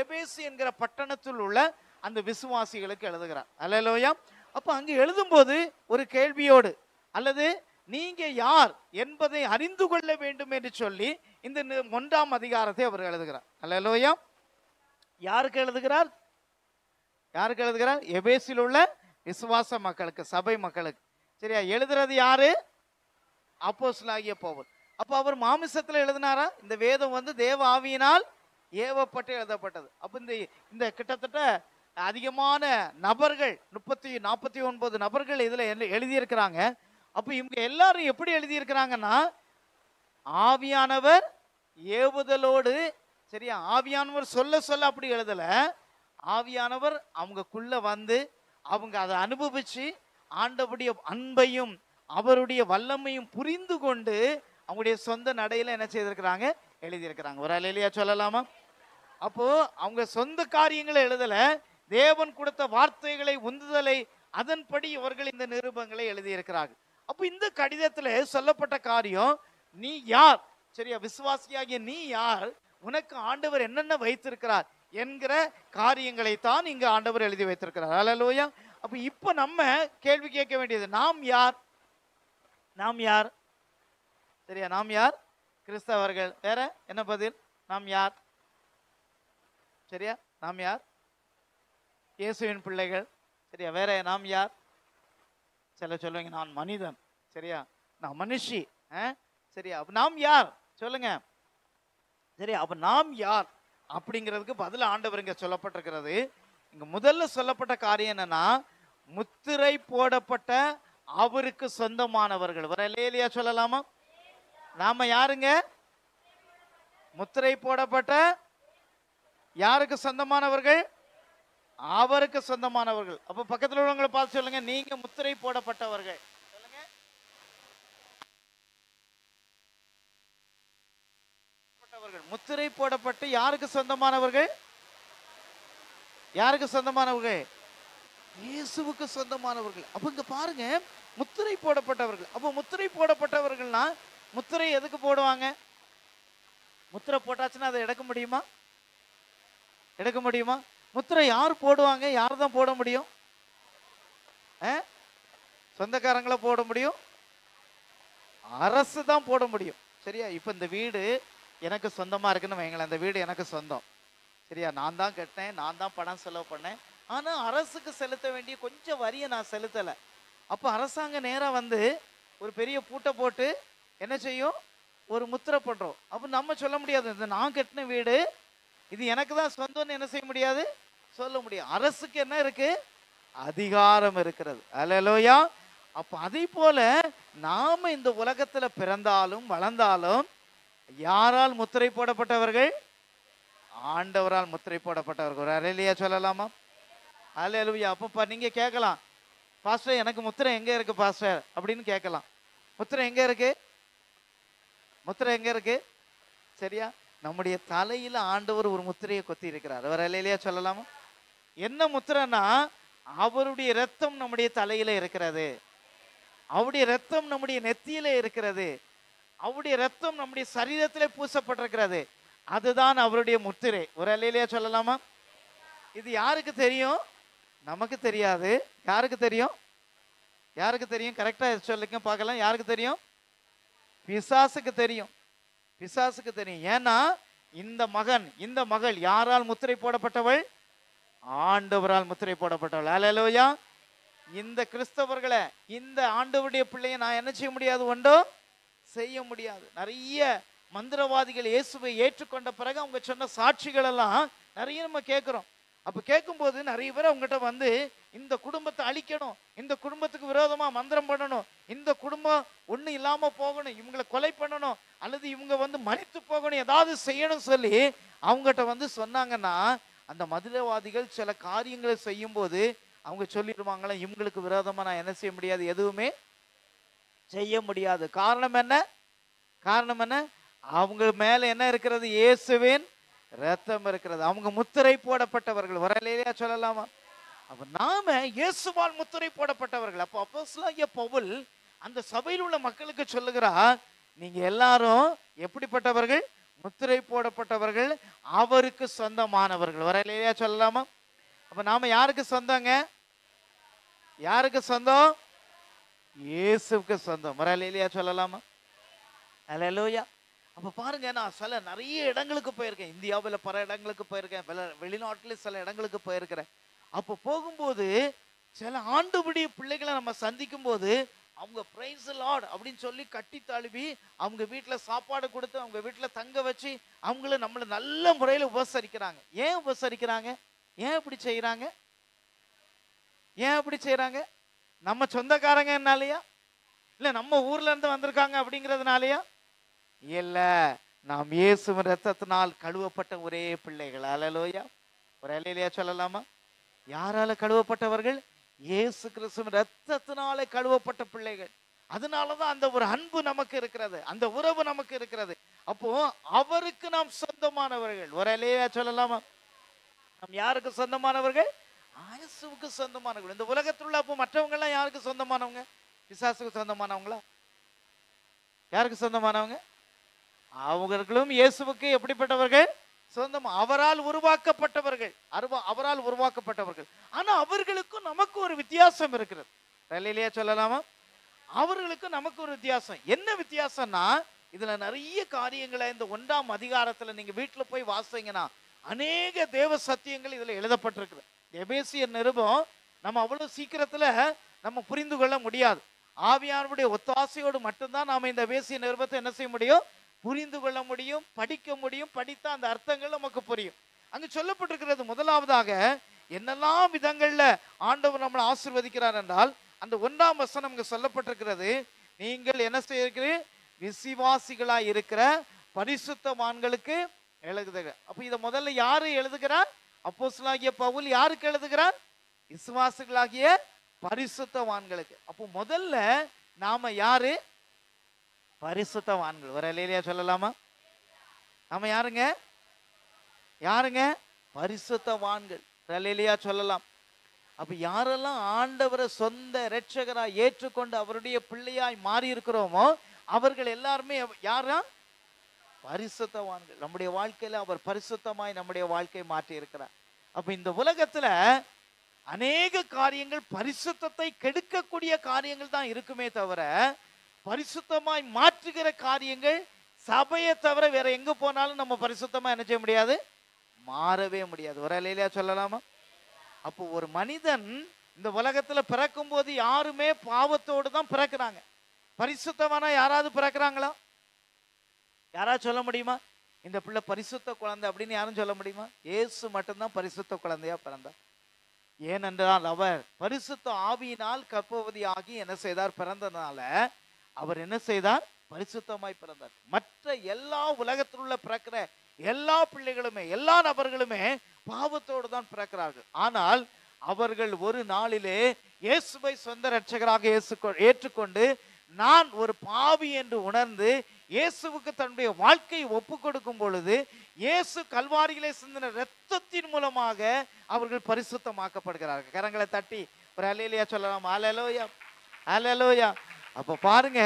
எபேசு என்கிற பட்டணத்தில் உள்ள அந்த விசுவாசிகளுக்கு எழுதுகிறார். அல்லேலூயா. அப்ப அங்கு எழுதும்போது ஒரு கேள்வியோடு, அல்லது நீங்க யார் என்பதை அறிந்து கொள்ள வேண்டும் என்று சொல்லி இந்த 1ஆம் அதிகாரத்தை அவர் எழுதுகிறார். அல்லேலூயா. யாருக்கு எழுதுகிறார்? யாருக்கு எழுதுகிறார்? எபேசில் உள்ள விசுவாச மக்களுக்கு, சபை மக்களுக்கு. சரியா? எழுதுறது யாரு? அப்போஸ்தலனாகிய பவுல். அப்ப அவர் மாமிசத்துல எழுதினாரா? இந்த வேதம் வந்து தேவ ஆவியினால் ஏவப்பட்டு எழுதப்பட்டது. அப்ப இந்த கிட்டத்தட்ட அதிகமான நபர்கள் 49 நபர்கள் இதுல எழுதியிருக்கிறாங்க. அப்ப இவங்க எல்லாரும் எப்படி எழுதியிருக்கிறாங்கன்னா, ஆவியானவர் ஏவுதலோடு, சரியா, ஆவியானவர் சொல்ல சொல்ல அப்படி எழுதல. ஆவியானவர் அவங்கக்குள்ள வந்து அவங்க அதை அனுபவிச்சு ஆண்டவருடைய அன்பையும் அவருடைய வல்லமையும் புரிந்து கொண்டு அவங்களுடைய சொந்த நடையில என்ன செய்திருக்கிறாங்க? எழுதியிருக்கிறாங்க. ஒரு அல்லேலூயா சொல்லலாமா? அப்போ அவங்க சொந்த காரியங்களை எழுதல, தேவன் கொடுத்த வார்த்தைகளை, உந்துதலை, அதன்படி இவர்கள் இந்த நிருபங்களை எழுதியிருக்கிறார்கள். அப்போ இந்த கடிதத்துல சொல்லப்பட்ட காரியம், நீ யார், சரியா, விசுவாசியாகிய நீ யார், உனக்கு ஆண்டவர் என்னென்ன வைத்திருக்கிறார் என்கிற காரியங்களை தான் இங்க ஆண்டவர் எழுதி வைத்திருக்கிறார். அல்லேலூயா. அப்ப இப்ப நம்ம கேள்வி கேட்க வேண்டியது, நாம் யார்? நாம் யார்? சரியா, நாம் யார்? கிறிஸ்தவர்கள். வேற என்ன பதில்? நாம் யார்? சரியா, நாம் யார்? இயேசுவின் பிள்ளைகள். சரியா, வேற நாம் யார்? சில சொல்லுவீங்க, நான் மனிதன். சரியா, நான் மனுஷி. சரியா, அப்ப நாம் யார் சொல்லுங்க. சரியா, அப்ப நாம் யார் அப்படிங்கிறதுக்கு பதில் ஆண்டவர் இங்க சொல்லப்பட்டிருக்கிறது. இங்க முதல்ல சொல்லப்பட்ட காரியம் என்னன்னா, முத்திரை போடப்பட்ட அவருக்கு சொந்தமானவர்கள். ஒரு அல்லேலூயா சொல்லலாமா? நாம யாருங்க? முத்திரை போடப்பட்ட யாருக்கு சொந்தமானவர்கள்? அவருக்கு சொந்தமானவர்கள். அப்ப பக்கத்தில் உள்ளவங்களை பார்த்து சொல்லுங்க, நீங்க முத்திரை போடப்பட்டவர்கள். சொல்லுங்க. முத்திரை போடப்பட்டு யாருக்கு சொந்தமானவர்கள்? யாருக்கு சொந்தமானவர்கள்? இயேசுவுக்கு சொந்தமானவர்கள். அப்ப இங்க பாருங்க, முத்திரை போடப்பட்டவர்கள். அப்ப முத்திரை போடப்பட்டவர்கள்னா, முத்திரை எதுக்கு போடுவாங்க? முத்திரை போட்டாச்சுன்னா அதை எடுக்க முடியுமா? எடுக்க முடியுமா? முத்திரை யார் போடுவாங்க? யார் தான் போட முடியும்? சொந்தக்காரங்களை போட முடியும், அரசு தான் போட முடியும். சரியா, இப்ப இந்த வீடு எனக்கு சொந்தமா இருக்குன்னு வைங்களேன், இந்த வீடு எனக்கு சொந்தம். சரியா, நான் தான் கட்டினேன், நான் தான் பணம் செலவு பண்ணேன். ஆனா அரசுக்கு செலுத்த வேண்டிய கொஞ்சம் வரியை நான் செலுத்தலை. அப்போ அரசாங்கம் நேராக வந்து ஒரு பெரிய பூட்டை போட்டு என்ன செய்யும்? ஒரு முத்திரை பண்றோம். அப்போ நம்ம சொல்ல முடியாது, இந்த நான் கட்டின வீடு இது எனக்கு தான் சொந்தம்னு என்ன செய்ய முடியாது? சொல்ல முடியும். அரசுக்கு என்ன இருக்கு? அதிகாரம் இருக்கிறது. அல்லேலூயா. அப்ப அதே போல நாம இந்த உலகத்துல பிறந்தாலும் வளர்ந்தாலும் யாரால் முத்திரை போடப்பட்டவர்கள்? ஆண்டவரால் முத்திரை போடப்பட்டவர்கள். ஒரு அல்லேலூயா சொல்லலாமா? அல்லேலூயா. அப்ப நீங்க கேட்கலாம், பாஸ்டர் எனக்கு முத்திரை எங்க இருக்கு பாஸ்டர் அப்படின்னு கேட்கலாம். முத்திரை எங்க இருக்கு? முத்திரை எங்க இருக்கு? சரியா, நம்முடைய தலையில ஆண்டவர் ஒரு முத்திரையை கொத்தி இருக்கிறார். அவர் அல்லேலூயா சொல்லலாமா? என்ன முத்திரைன்னா, அவருடைய ரத்தம் நம்முடைய தலையில இருக்கிறது, அவருடைய ரத்தம் நம்முடைய நெத்தியில இருக்கிறது, அவருடைய ரத்தம் நம்முடைய சரீரத்திலே பூசப்பட்டிருக்கிறது. அதுதான் அவருடைய முத்திரை. ஒரு அல்லேலூயா சொல்லலாமா? இது யாருக்கு தெரியும்? நமக்கு தெரியாது. யாருக்கு தெரியும்? யாருக்கு தெரியும்? கரெக்டா சொல்லுங்க பார்க்கலாம். யாருக்கு தெரியும்? பிசாசுக்கு தெரியும். பிசாசுக்கு தெரியும். ஏன்னா இந்த மகன், இந்த மகள் யாரால் முத்திரை போடப்பட்டவள்? ஆண்டவரால் முத்திரை போடப்பட்டவள். அல்லேலூயா. இந்த கிறிஸ்தவர்களை, இந்த ஆண்டவருடைய பிள்ளையை நான் என்ன செய்ய முடியாது? ஒன்றோ செய்ய முடியாது. நிறைய மந்திரவாதிகள் இயேசுவை ஏற்றுக்கொண்ட பிறகு அவங்க சொன்ன சாட்சிகள் எல்லாம் நிறைய நம்ம கேட்கிறோம். அப்ப கேட்கும்போது நிறைய பேர் அவங்ககிட்ட வந்து, இந்த குடும்பத்தை அழிக்கணும், இந்த குடும்பத்துக்கு விரோதமா மந்திரம் பண்ணணும், இந்த குடும்பம் ஒண்ணு இல்லாம போகணும், இவங்களை கொலை பண்ணணும், அல்லது இவங்க வந்து மரித்து போகணும், ஏதாவது செய்யணும் சொல்லி அவங்ககிட்ட வந்து சொன்னாங்கன்னா, அந்த மந்திரவாதிகள் சில காரியங்களை செய்யும் போது அவங்க சொல்லிடுவாங்களா, இவங்களுக்கு விரோதமா நான் என்ன செய்ய முடியாது? எதுவுமே செய்ய முடியாது. காரணம் என்ன? காரணம் என்ன? அவங்க மேல என்ன இருக்கிறது? இயேசுவின் ரத்தம் இருக்கிறது. அவங்க முத்திரை போடப்பட்டவர்கள். வரலையா சொல்லலாமா? அப்ப நாம இயேசுவால் முத்திரை போடப்பட்டவர்கள். அப்போ அப்போஸ்தலனாகிய பவுல் அந்த சபையில் உள்ள மக்களுக்கு சொல்லுகிறார், நீங்க எல்லாரும் எப்படிப்பட்டவர்கள்? முத்திரை போடப்பட்டவர்கள், அவருக்கு சொந்தமானவர்கள். வரலையா சொல்லலாமா? அப்ப நாம யாருக்கு சொந்தங்க? யாருக்கு சொந்தம்? இயேசுவுக்கு சொந்தம். வரலையா சொல்லலாமா? அல்லேலூயா. அப்ப பாருங்க, நான் நிறைய இடங்களுக்கு போயிருக்கேன். இந்தியாவில் பல இடங்களுக்கு போயிருக்கேன், வெளிநாட்டுல சில இடங்களுக்கு போயிருக்கிறேன். அப்போ போகும்போது சில ஆண்டுபடி பிள்ளைகளை நம்ம சந்திக்கும் போது அவங்க பிரைஸ் லார்ட் அப்படின்னு சொல்லி கட்டி தழுவி அவங்க வீட்டில் சாப்பாடு கொடுத்து அவங்க வீட்டில் தங்க வச்சு அவங்கள நம்மளை நல்ல முறையில் உபசரிக்கிறாங்க. ஏன் உபசரிக்கிறாங்க? ஏன் இப்படி செய்யறாங்க? ஏன் இப்படி செய்யறாங்க? நம்ம சொந்தக்காரங்க என்னாலயா? இல்ல நம்ம ஊர்ல இருந்து வந்திருக்காங்க அப்படிங்கிறதுனாலயா? இல்ல, நாம் இயேசுவின் ரத்தத்தினால் கழுவப்பட்ட ஒரே பிள்ளைகள். அல்லேலூயா. ஒரு அல்லேலூயா சொல்லலாமா? யாரால கழுவப்பட்டவர்கள்? இயேசு கிறிஸ்துவின் ரத்தத்தினாலே கழுவப்பட்ட பிள்ளைகள். அதனாலதான் அந்த ஒரு அன்பு நமக்கு இருக்கிறது, அந்த உறவு நமக்கு இருக்கிறது. அப்போ அவருக்கு நாம் சொந்தமானவர்கள். ஒரு அல்லேலூயா சொல்லலாமா? நாம் யாருக்கு சொந்தமானவர்கள்? இயேசுவுக்கு சொந்தமானவர்கள். இந்த உலகத்தில் உள்ள அப்போ மற்றவங்க எல்லாம் யாருக்கு சொந்தமானவங்க? பிசாசுக்கு சொந்தமானவங்களா? யாருக்கு சொந்தமானவங்க? அவர்களும் இயேசுவுக்கு எப்படிப்பட்டவர்கள்? சொந்தம். அவரால் உருவாக்கப்பட்டவர்கள். அவரால் உருவாக்கப்பட்டவர்கள். ஆனா அவர்களுக்கும் நமக்கு ஒரு வித்தியாசம் இருக்கிறது. இல்லையா சொல்லலாமா? அவர்களுக்கும் நமக்கு ஒரு வித்தியாசம். என்ன வித்தியாசம்னா, இதுல நிறைய காரியங்களை இந்த 1ஆம் அதிகாரத்துல நீங்க வீட்டுல போய் வாசிங்கன்னா அநேக தேவ சத்தியங்கள் இதுல எழுதப்பட்டிருக்கு. எபேசியர் நிருபம் நம்ம அவ்வளவு சீக்கிரத்துல நம்ம புரிந்து கொள்ள முடியாது. ஆவியானவருடைய ஒத்தாசையோடு மட்டும்தான் நாம இந்த எபேசிய நிருபத்தை என்ன செய்ய முடியும்? புரிந்து கொள்ள முடியும், படிக்க முடியும். படித்தா அந்த அர்த்தங்கள் நமக்கு புரியும். அங்கு சொல்லப்பட்டிருக்கிறது, முதலாவதாக என்னெல்லாம் விதங்கள்ல ஆண்டவர் நம்மளை ஆசீர்வதிக்கிறார் என்றால், அந்த 1ஆம் வசனம் அங்கு சொல்லப்பட்டிருக்கிறது, நீங்கள் என்ன செய்கிறீர்கள்? விசுவாசிகளாய் இருக்கிற பரிசுத்தவான்களுக்கு எழுதுகிறார். அப்ப இதை முதல்ல யாரு எழுதுகிறார்? அப்போஸ்தலனாகிய பவுல் யாருக்கு எழுதுகிறார்? விசுவாசிகளாகிய பரிசுத்தவான்களுக்கு. அப்போ முதல்ல நாம யாரு? பரிசுத்தவான்கள். ஒரு அல்லேலூயா சொல்லலாமா? நாம யாருங்க? யாருங்க? பரிசுத்தவான்கள். அல்லேலூயா சொல்லலாம். அப்ப யாரெல்லாம் ஆண்டவரை சொந்த இரட்சகராய் ஏற்றுக்கொண்டு அவருடைய பிள்ளையாய் மாறி இருக்கிறோமோ அவர்கள் எல்லாருமே யாரா? பரிசுத்தவான்கள். நம்முடைய வாழ்க்கையில அவர் பரிசுத்தமாய் நம்முடைய வாழ்க்கையை மாற்றி இருக்கிறார். அப்ப இந்த உலகத்துல அநேக காரியங்கள் பரிசுத்தத்தை கெடுக்கக்கூடிய காரியங்கள் தான் இருக்குமே தவிர, பரிசுத்தமாய் மாற்றுகிற காரியங்கள் சபையை தவிர வேற எங்க போனாலும் நம்ம பரிசுத்தமா என்ன செய்ய முடியாது? மாறவே முடியாது. ஒரு அல்லேலூயா சொல்லலாமா? அப்போ ஒரு மனிதன் இந்த உலகத்துல பிறக்கும் போது யாருமே பாவத்தோடு தான் பிறக்கிறாங்க. பரிசுத்தமானா யாராவது பிறக்கிறாங்களா? யாராவது சொல்ல முடியுமா? இந்த பிள்ளை பரிசுத்த குழந்தை அப்படின்னு யாரும் சொல்ல முடியுமா? இயேசு மட்டும்தான் பரிசுத்த குழந்தையா பிறந்தார். ஏனென்றால் அவர் பரிசுத்த ஆவியினால் கர்ப்பவதி ஆகி என்ன செய்தார்? பிறந்ததுனால அவர் என்ன செய்தார்? பரிசுத்தமாய் பிறந்தார். மற்ற எல்லா உலகத்தில் உள்ள பிறக்கிற எல்லா பிள்ளைகளுமே எல்லா நபர்களுமே பாவத்தோடு தான் பிறக்கிறார்கள். ஆனால் அவர்கள் ஒரு நாளிலே இயேசுவை சொந்த இரட்சகராக ஏற்றுக்கொண்டு நான் ஒரு பாவி என்று உணர்ந்து இயேசுவுக்கு தன்னுடைய வாழ்க்கையை ஒப்பு கொடுக்கும் பொழுது இயேசு கல்வாரியிலே சிந்தின இரத்தத்தின் மூலமாக அவர்கள் பரிசுத்தமாக்கப்படுகிறார்கள். கரங்களை தட்டி ஒரு அல்லேலூயா சொல்லலாம். அல்லேலூயா, அல்லேலூயா. அப்ப பாருங்க,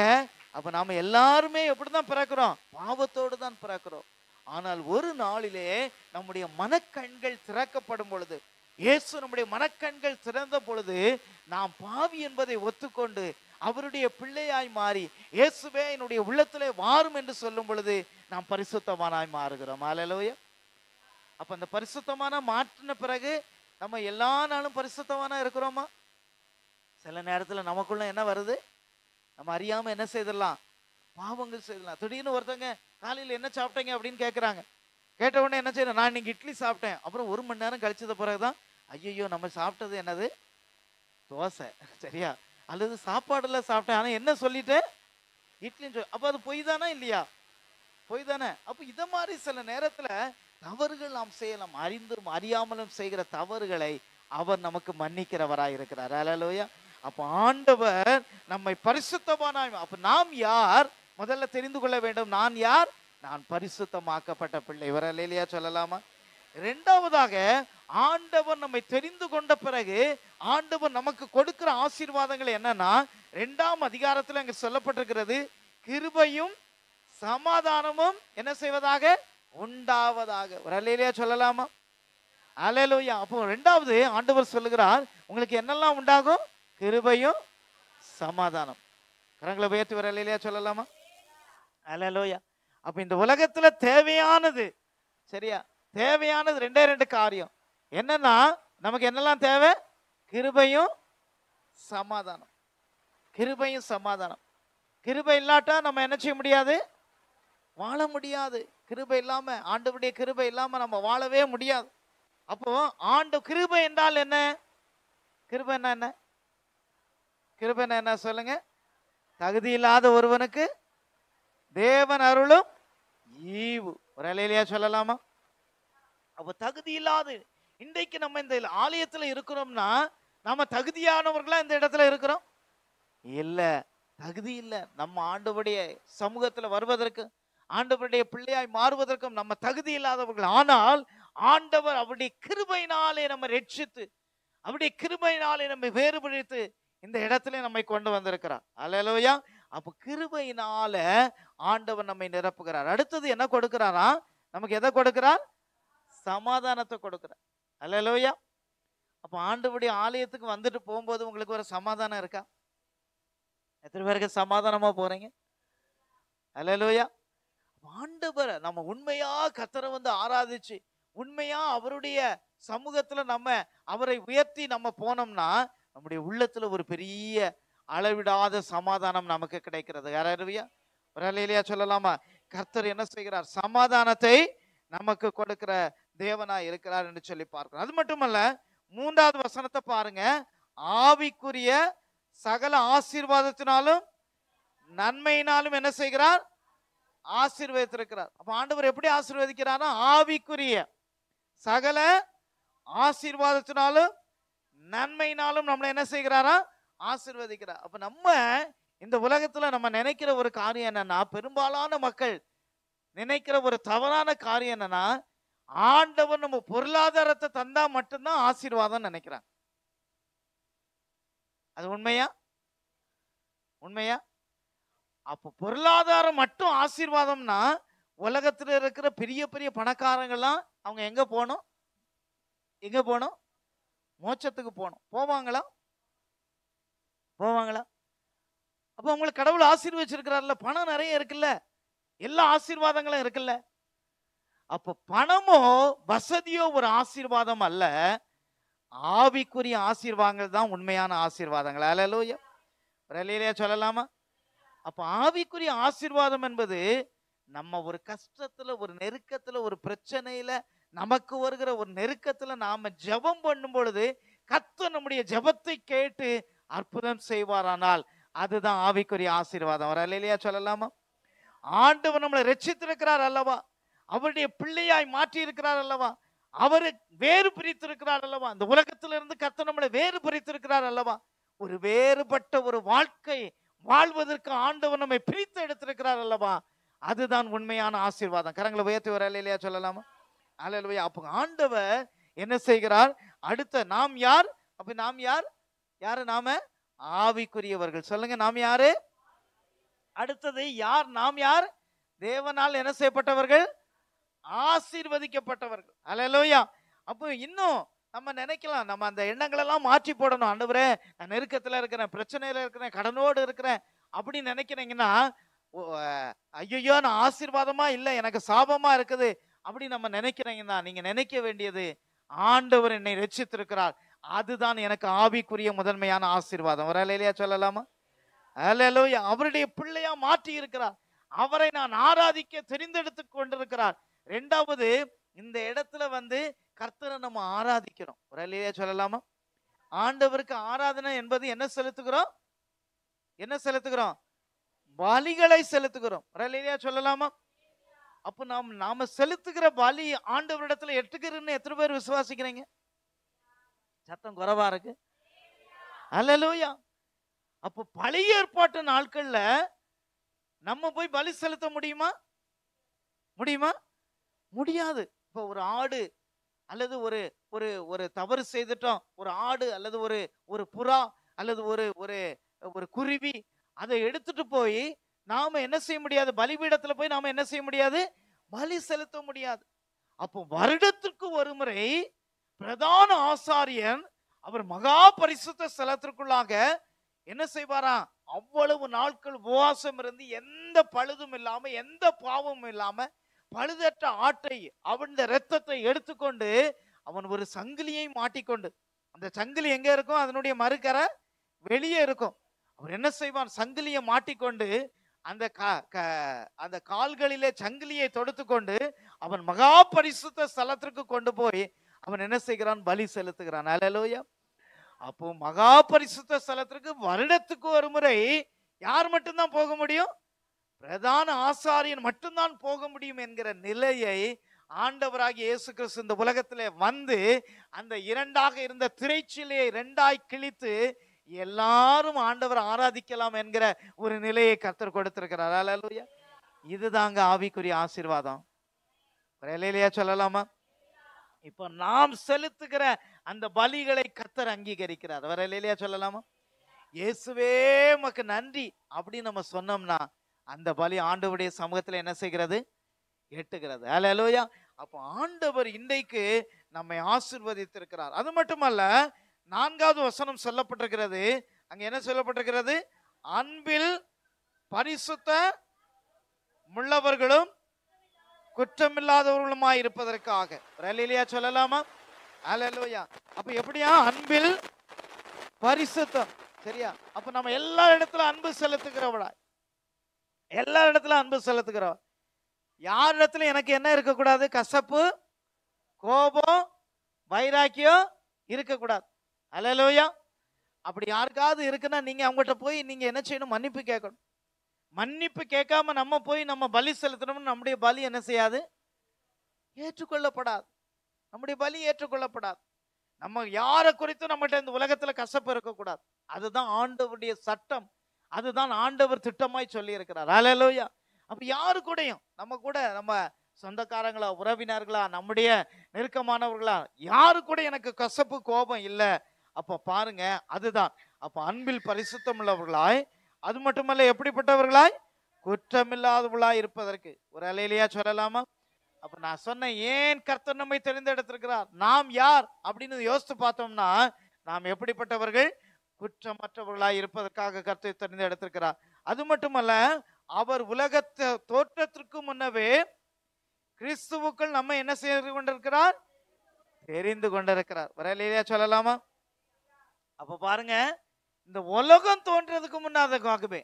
அப்ப நாம எல்லாருமே எப்படிதான் பிறக்கிறோம்? பாவத்தோடு தான் பிறக்கிறோம். ஆனால் ஒரு நாளிலே நம்முடைய மனக்கண்கள் திறக்கப்படும் பொழுது, இயேசு நம்முடைய மனக்கண்கள் திறந்த பொழுது நாம் பாவி என்பதை ஒத்துக்கொண்டு அவருடைய பிள்ளையாய் மாறி இயேசுவே என்னுடைய உள்ளத்திலே வாரும் என்று சொல்லும் பொழுது நாம் பரிசுத்தமானாய் மாறுகிறோம். அல்லேலூயா. அப்ப அந்த பரிசுத்தமான மாற்றின பிறகு நம்ம எல்லா நாளும் பரிசுத்தமானா இருக்கிறோமா? சில நேரத்துல நமக்குள்ள என்ன வருது? நம்ம அறியாம என்ன செய்திடலாம்? பாவங்கள் செய்யலாம். திடீர்னு ஒருத்தங்க காலையில் என்ன சாப்பிட்டீங்க அப்படின்னு கேட்குறாங்க. கேட்ட உடனே என்ன செய்யணும்? நான் இன்னைக்கு இட்லி சாப்பிட்டேன். அப்புறம் 1 மணி நேரம் கழிச்சது பிறகுதான் ஐயோ நம்ம சாப்பிட்டது என்னது? தோசை. சரியா? அல்லது சாப்பாடுல சாப்பிட்டேன், ஆனா என்ன சொல்லிட்டேன்? இட்லின்னு அப்ப அது பொய் தானே இல்லையா? பொய் தானே. அப்ப இத மாதிரி சில நேரத்துல தவறுகள் நாம் செய்யலாம். அறிந்தும் அறியாமலும் செய்கிற தவறுகளை அவர் நமக்கு மன்னிக்கிறவராய் இருக்கிறார். அல்லேலூயா. அப்ப ஆண்டவர் நம்மை பரிசுத்தமானாய். அப்ப நாம் யார்? முதல்ல தெரிந்து கொள்ள வேண்டும். நான் யார்? நான் பரிசுத்தமாக்கப்பட்ட பிள்ளை. ஒரு அல்லேலூயா சொல்லலாமா? இரண்டாவதாக, ஆண்டவர் நம்மை தெரிந்து கொண்ட பிறகு ஆண்டவர் நமக்கு கொடுக்கிற ஆசீர்வாதங்கள் என்னன்னா, 2ஆம் அதிகாரத்தில் அங்க சொல்லப்பட்டிருக்கிறது, கிருபையும் சமாதானமும் என்ன செய்வதாக? உண்டாவதாக. ஒரு அல்லேலூயா சொல்லலாமா? அல்லேலூயா. அப்போ இரண்டாவது ஆண்டவர் சொல்லுகிறார், உங்களுக்கு என்னெல்லாம் உண்டாகும்? கிருபையும் சமாதானம். கரங்களை உயர்த்தி ஒரு அல்லேலூயா சொல்லலாமா? அல்லேலூயா. அப்ப இந்த உலகத்துல தேவையானது, சரியா, தேவையானது 2 காரியம். என்னன்னா, நமக்கு என்னெல்லாம் தேவை? கிருபையும் சமாதானம். கிருபையும் சமாதானம். கிருபை இல்லாட்டா நம்ம என்ன செய்ய முடியாது? வாழ முடியாது. கிருபை இல்லாம, ஆண்டவருடைய கிருபை இல்லாம நம்ம வாழவே முடியாது. அப்போ கிருபை என்றால் என்ன? கிருபை என்ன? கிருபை என்ன சொல்லுங்க? தகுதி இல்லாத ஒருவனுக்கு தேவன் அருளும் ஈவு. ஒரு அல்லேலூயா சொல்லலாமா? அப்ப தகுதி இல்லாது, இன்றைக்கு நம்ம இந்த ஆலயத்துல இருக்கிறோம்னா நாம தகுதியானவர்களா இந்த இடத்துல இருக்கிறோம்? இல்ல, தகுதி இல்லை. நம்ம ஆண்டவருடைய சமூகத்துல வருவதற்கு, ஆண்டவருடைய பிள்ளையாய் மாறுவதற்கும் நம்ம தகுதி இல்லாதவர்கள். ஆனால் ஆண்டவர் அவருடைய கிருபையினாலே நம்ம ரட்சித்து, அவருடைய கிருபையினாலே நம்ம வேறுபடுத்தி இந்த இடத்துல நம்மை கொண்டு வந்திருக்கிறார். அல்லேலூயா. அப்ப கிருபையினால ஆண்டவர் நம்மை நிரப்புகிறார். அடுத்தது என்ன கொடுக்கிறாரா? நமக்கு எதை கொடுக்கிறார்? சமாதானத்தை கொடுக்கிறார். அல்லேலூயா. அப்ப ஆண்டவருடைய ஆலயத்துக்கு வந்துட்டு போகும்போது உங்களுக்கு ஒரு சமாதானம் இருக்கா? எத்தனை பேருக்கு சமாதானமா போறீங்க? அல்லேலூயா. ஆண்டவரை நம்ம உண்மையா கர்த்தரை வந்து ஆராதிச்சு, உண்மையா அவருடைய சமூகத்துல நம்ம அவரை உயர்த்தி நம்ம போனோம்னா நம்முடைய உள்ளத்துல ஒரு பெரிய அளவிடாத சமாதானம் நமக்கு கிடைக்கிறது. அல்லேலூயா. ஒரு அல்லேலூயா சொல்லலாமா? கர்த்தர் என்ன செய்கிறார்? சமாதானத்தை நமக்கு கொடுக்கிற தேவனா இருக்கிறார் என்று சொல்லி பார்க்கிறோம். அது மட்டுமல்ல, 3வது வசனத்தை பாருங்க. ஆவிக்குரிய சகல ஆசீர்வாதத்தினாலும் நன்மையினாலும் என்ன செய்கிறார்? ஆசீர்வதித்திருக்கிறார். அப்ப ஆண்டவர் எப்படி ஆசீர்வதிக்கிறாரா? ஆவிக்குரிய சகல ஆசீர்வாதத்தினாலும் நன்மையினாலும் நம்மளை என்ன செய்கிறாரா? ஆசீர்வதிக்கிறார். அப்ப நம்ம இந்த உலகத்துல நம்ம நினைக்கிற ஒரு காரியம் என்னன்னா, பெரும்பாலான மக்கள் நினைக்கிற ஒரு தவறான காரியம் என்னன்னா, ஆண்டவர் நம்ம பொருளாதாரத்தை தந்தா மட்டும்தான் ஆசீர்வாதம் நினைக்கிறாங்க. அது உண்மையா? உண்மையா? அப்ப பொருளாதாரம் மட்டும் ஆசீர்வாதம்னா, உலகத்துல இருக்கிற பெரிய பெரிய பணக்காரங்கள்லாம் அவங்க எங்க போகணும்? எங்க போகணும்? மோட்சத்துக்கு போகணும். போவாங்களா? போவாங்களா? அப்ப அவங்களுக்கு கடவுள் ஆசீர்வதிச்சிருக்கிறார்ல, பணம் நிறைய இருக்குல்ல, எல்லா ஆசீர்வாதங்களும் இருக்குல்ல. அப்ப பணமோ வசதியோ ஒரு ஆசீர்வாதம் அல்ல, ஆவிக்குரிய ஆசீர்வாதங்கள் தான் உண்மையான ஆசீர்வாதங்கள். அல்லேலூயா. அல்லேலூயா சொல்லலாமா? அப்ப ஆவிக்குரிய ஆசீர்வாதம் என்பது நம்ம ஒரு கஷ்டத்துல, ஒரு நெருக்கத்துல, ஒரு பிரச்சனையில, நமக்கு வருகிற ஒரு நெருக்கத்துல நாம ஜெபம் பண்ணும் பொழுது கர்த்தர் நம்முடைய ஜெபத்தை கேட்டு அற்புதம் செய்வாரானால் அதுதான் ஆவிக்குரிய ஆசீர்வாதம். ஒரு அல்லேலூயா சொல்லலாமா? ஆண்டவர் நம்மளை ரட்சித்திருக்கிறார் அல்லவா, அவருடைய பிள்ளையாய் மாற்றி இருக்கிறார் அல்லவா, அவரு வேறு பிரித்திருக்கிறார் அல்லவா, இந்த உலகத்திலிருந்து கர்த்தர் நம்மளை வேறு பிரித்திருக்கிறார் அல்லவா. ஒரு வேறுபட்ட ஒரு வாழ்க்கை வாழ்வதற்கு ஆண்டவர் நம்மை பிரித்து எடுத்திருக்கிறார் அல்லவா, அதுதான் உண்மையான ஆசீர்வாதம். கரங்களை உயர்த்தி ஒரு அல்லேலூயா சொல்லலாமா? அல்லேலூயா. அப்ப ஆண்டவர் என்ன செய்கிறார்? அடுத்த நாம் யார்? அப்ப நாம் யார்? யாரு? நாம ஆவிக்குரியவர்கள். சொல்லுங்க, நாம் யாரு? அடுத்தது யார்? நாம் யார்? தேவனால் என்ன செய்யப்பட்டவர்கள்? ஆசீர்வதிக்கப்பட்டவர்கள். அல்லேலூயா. அப்போ இன்னும் நம்ம நினைக்கலாம், நம்ம அந்த எண்ணங்கள் எல்லாம் மாற்றி போடணும். ஆண்டவரே, நான் நெருக்கத்துல இருக்கிறேன், பிரச்சனையில இருக்கிறேன், கடனோடு இருக்கிறேன் அப்படின்னு நினைக்கிறீங்கன்னா, ஐயோ நான் ஆசீர்வாதமா இல்லை, எனக்கு சாபமா இருக்குது அப்படி நம்ம நினைக்கிறீங்கன்னா, நீங்க நினைக்க வேண்டியது, ஆண்டவர் என்னை ரட்சித்திருக்கிறார், அதுதான் எனக்கு ஆவிக்குரிய முதன்மையான ஆசீர்வாதம். ஒரு அல்லேலூயா சொல்லலாமா? அல்லேலூயா. அவருடைய பிள்ளையா மாற்றி இருக்கிறார், அவரை நான் ஆராதிக்க தெரிந்தெடுத்து கொண்டிருக்கிறார். இரண்டாவது, இந்த இடத்துல வந்து கர்த்தரை நம்ம ஆராதிக்கிறோம். ஒரு அல்லேலூயா சொல்லலாமா? ஆண்டவருக்கு ஆராதனை என்பது என்ன செலுத்துகிறோம்? என்ன செலுத்துகிறோம்? பலிகளை செலுத்துகிறோம். ஒரு அல்லேலூயா சொல்லலாமா? அப்ப நாம செலுத்துகிற பலி ஆண்டவரிடத்துல எட்டுகிறன்னு எத்தனை பேர் விசுவாசிக்கிறீங்க? சத்தம் குறைவா இருக்கு. அல்லேலூயா. அப்ப பழைய ஏற்பாட்டு நாட்கள்ல நம்ம போய் பலி செலுத்த முடியுமா? முடியுமா? முடியாது. இப்போ ஒரு ஆடு அல்லது ஒரு ஒரு ஒரு தவறு செய்துட்டோம், ஒரு ஆடு அல்லது ஒரு ஒரு புறா அல்லது ஒரு ஒரு ஒரு குருவி, அதை எடுத்துட்டு போய் நாம என்ன செய்ய முடியாது? பலிபீடத்துல போய் நாம என்ன செய்ய முடியாது? பலி செலுத்த முடியாது. அப்போ வருடத்திற்கு ஒரு முறை பிரதான ஆசாரியன் அவர் மகா பரிசுத்த ஸ்தலத்திற்குள்ளாக என்ன செய்வாராம்? அவ்வளவு நாட்கள் உபவாசம் இருந்து எந்த பழுதும் இல்லாம எந்த பாவமும் இல்லாம பழுதற்ற ஆட்டை அவன் இரத்தத்தை எடுத்துக்கொண்டு அவன் ஒரு சங்கிலியை மாட்டிக்கொண்டு, அந்த சங்கிலி எங்க இருக்கும்? அதனுடைய மறுக்கரை வெளியே இருக்கும். அவர் என்ன செய்வான்? சங்கிலியை மாட்டிக்கொண்டு அந்த அந்த கால்களிலே சங்கிலியை தொடுத்து கொண்டு அவன் மகா பரிசுத்த ஸ்தலத்திற்கு கொண்டு போய் அவன் என்ன செய்கிறான்? பலி செலுத்துகிறான். அல்லேலூயா. அப்போ மகா பரிசுத்த ஸ்தலத்திற்கு வருடத்துக்கு ஒரு முறை யார் மட்டும்தான் போக முடியும்? பிரதான ஆசாரியன் மட்டும்தான் போக முடியும் என்கிற நிலையை ஆண்டவராகிய இயேசு கிறிஸ்து இந்த உலகத்திலே வந்து அந்த இரண்டாக இருந்த திரைச்சீலையை இரண்டாய் கிழித்து எல்லாரும் ஆண்டவர் ஆராதிக்கலாம் என்கிற ஒரு நிலையை கர்த்தர் கொடுத்திருக்கிறார். அல்லேலூயா. இதுதாங்க ஆவிக்குரிய ஆசீர்வாதம். அல்லேலூயா சொல்லலாமா? இப்ப நாம் செலுத்துகிற அந்த பலிகளை கர்த்தர் அங்கீகரிக்கிறார். அல்லேலூயா சொல்லலாமா? இயேசுவே உமக்கு நன்றி அப்படின்னு நம்ம சொன்னோம்னா அந்த பலி ஆண்டவருடைய சமூகத்தில் என்ன செய்கிறது? எட்டுகிறது. அல்லேலூயா. அப்போ ஆண்டவர் இன்றைக்கு நம்மை ஆசீர்வதித்திருக்கிறார். அது மட்டுமல்ல, 4வது வசனம் சொல்லப்பட்டிருக்கிறது. அங்க என்ன சொல்லப்பட்டிருக்கிறது? அன்பில் பரிசுத்த உள்ளவர்களும் குற்றமில்லாதவர்களுமாய் இருப்பதற்காக. அல்லேலூயா சொல்லலாமா? அல்லேலூயா. அப்ப எப்படியா? அன்பில் பரிசுத்தம். சரியா? அப்ப நம்ம எல்லா இடத்துல அன்பு செலுத்துகிறவளா, எல்லா இடத்துல அன்பு செலுத்துகிறவ. யார் இடத்துல எனக்கு என்ன இருக்கக்கூடாது? கசப்பு, கோபம், வைராக்கியம் இருக்கக்கூடாது. அல்லேலூயா. அப்படி யாருக்காவது இருக்குன்னா நீங்க அவங்ககிட்ட போய் நீங்க என்ன செய்யணும்? மன்னிப்பு கேட்கணும். மன்னிப்பு கேட்காம நம்ம போய் நம்ம பலி செலுத்தணும்னு நம்முடைய பலி என்ன செய்யாது? ஏற்றுக்கொள்ளப்படாது. நம்முடைய பலி ஏற்றுக்கொள்ளப்படாது. நம்ம யாரை குறித்தும் நம்மகிட்ட இந்த உலகத்துல கசப்பு இருக்கக்கூடாது. அதுதான் ஆண்டவருடைய சட்டம். அதுதான் ஆண்டவர் திட்டமாய் சொல்லி இருக்கிறார். அல்லேலூயா. அப்ப யாரு கூடயும் நம்ம கூட நம்ம சொந்தக்காரங்களா, உறவினர்களா, நம்முடைய நெருக்கமானவர்களா, யாரு கூட எனக்கு கசப்பு கோபம் இல்லை. அப்ப பாருங்க, அதுதான். அப்ப அன்பில் பரிசுத்தம் உள்ளவர்களாய், அது மட்டுமல்ல எப்படிப்பட்டவர்களாய்? குற்றமில்லாதவர்களாய் இருப்பதற்கு. ஒரு அல்லேலூயா சொல்லலாமா? அப்ப நான் சொன்ன ஏன் கர்த்தர் நம்மை தெரிந்தெடுத்திருக்கிறார்? நாம் யார் அப்படின்னு யோசித்து பார்த்தோம்னா நாம் எப்படிப்பட்டவர்கள்? குற்றமற்றவர்களாய் இருப்பதற்காக கர்த்தர் தெரிந்தெடுத்திருக்கிறார். அது மட்டுமல்ல, அவர் உலகத்தை தோற்றத்திற்கு முன்னவே கிறிஸ்துவுக்குள் நம்ம என்ன செய்து கொண்டிருக்கிறார்? தெரிந்து கொண்டிருக்கிறார். ஒரு அல்லேலூயா சொல்லலாமா? அப்ப பாருங்க, இந்த உலகம் தோன்றதுக்கு முன்னதாகவே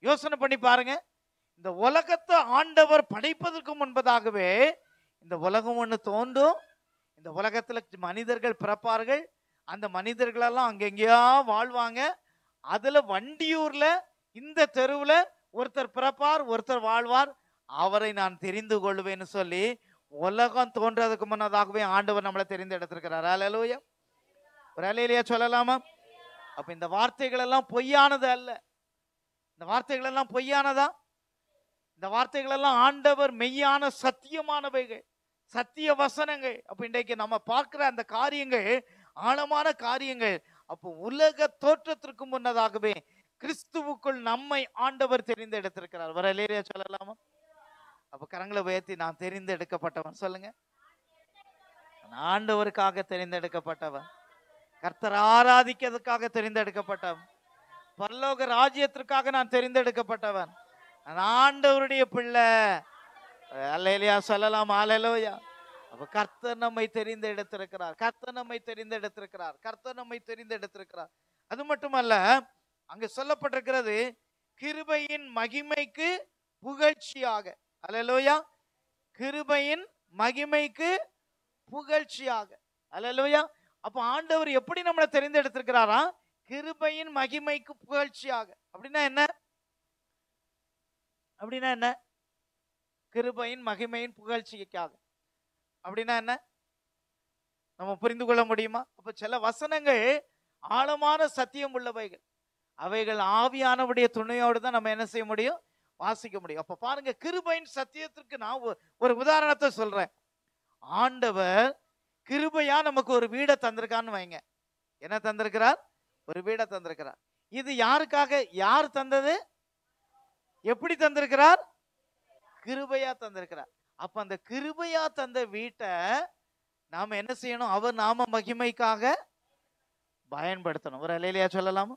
யோசனை பண்ணி பாருங்க. இந்த உலகத்தை ஆண்டவர் படைப்பதற்கு முன்பதாகவே இந்த உலகம் ஒன்று தோன்றும். இந்த உலகத்துல மனிதர்கள் பிறப்பார்கள். அந்த மனிதர்களெல்லாம் அங்கெங்கேயா வாழ்வாங்க. அதுல வண்டியூர்ல இந்த தெருவுல ஒருத்தர் பிறப்பார், ஒருத்தர் வாழ்வார். அவரை நான் தெரிந்து கொள்வேன்னு சொல்லி உலகம் தோன்றதுக்கு முன்னதாகவே ஆண்டவர் நம்மளை தெரிந்து எடுத்திருக்கிறார். அல்லேலூயா. ஒரு அல்லேலூயா சொல்லலாமா? அப்ப இந்த வார்த்தைகள் எல்லாம் பொய்யானது அல்ல. இந்த வார்த்தைகள் எல்லாம் பொய்யானதா? இந்த வார்த்தைகள் எல்லாம் ஆண்டவர் மெய்யான சத்தியமானவைகள், சத்திய வசனங்கள். அப்ப இன்றைக்கு நம்ம பார்க்கிற அந்த காரியங்கள் ஆழமான காரியங்கள். அப்போ உலக தோற்றத்திற்கு முன்னதாகவே கிறிஸ்துவுக்குள் நம்மை ஆண்டவர் தெரிந்து எடுத்திருக்கிறார். வர அல்லேலூயா சொல்லலாமா? அப்ப கரங்களை உயர்த்தி, நான் தெரிந்து எடுக்கப்பட்டவன் சொல்லுங்க. ஆண்டவருக்காக தெரிந்தெடுக்கப்பட்டவன், கர்த்தர் ஆராதிக்கிறதுக்காக தெரிந்தெடுக்கப்பட்டவன், பரலோக ராஜ்யத்திற்காக நான் தெரிந்தெடுக்கப்பட்டவன், நான் ஆண்டவருடைய பிள்ளை. அல்லேலூயா சொல்லலாம். அல்லேலூயா. அப்ப கர்த்தர் நம்மை தெரிந்து எடுத்திருக்கிறார். கர்த்தர் நம்மை தெரிந்து எடுத்திருக்கிறார். கர்த்தர் நம்மை தெரிந்து எடுத்திருக்கிறார். அது மட்டுமல்ல, அங்கு சொல்லப்பட்டிருக்கிறது கிருபையின் மகிமைக்கு புகழ்ச்சியாக. அல்லேலூயா. கிருபையின் மகிமைக்கு புகழ்ச்சியாக. அல்லேலூயா. அப்ப ஆண்டவர் எப்படி நம்மளை தெரிந்து எடுத்திருக்கிறாரா? கிருபையின் மகிமைக்கு புகழ்ச்சியாக. அப்படின்னா என்ன? அப்படின்னா என்ன? கிருபையின் மகிமையின் புகழ்ச்சிக்காக அப்படின்னா என்ன? நம்ம புரிந்து கொள்ள முடியுமா? அப்ப சில வசனங்கள் ஆழமான சத்தியம் உள்ளவைகள். அவைகள் ஆவியானவருடைய துணையோடு தான் நம்ம என்ன செய்ய முடியும்? வாசிக்க முடியும். அப்ப பாருங்க, கிருபையின் சத்தியத்திற்கு நான் ஒரு உதாரணத்தை சொல்றேன். ஆண்டவர் கிருபையா நமக்கு ஒரு வீடை தந்திருக்கான்னு வைங்க. என்ன தந்திருக்கிறார்? ஒரு வீடை தந்திருக்கிறார். இது யாருக்காக? யார் தந்தது? எப்படி தந்திருக்கிறார்? கிருபையா தந்திருக்கிறார். அப்ப அந்த கிருபையா தந்த வீட்டை நாம என்ன செய்யணும்? அவர் நாம மகிமைக்காக பயன்படுத்தணும். ஒரு அல்லேலூயா சொல்லலாமா?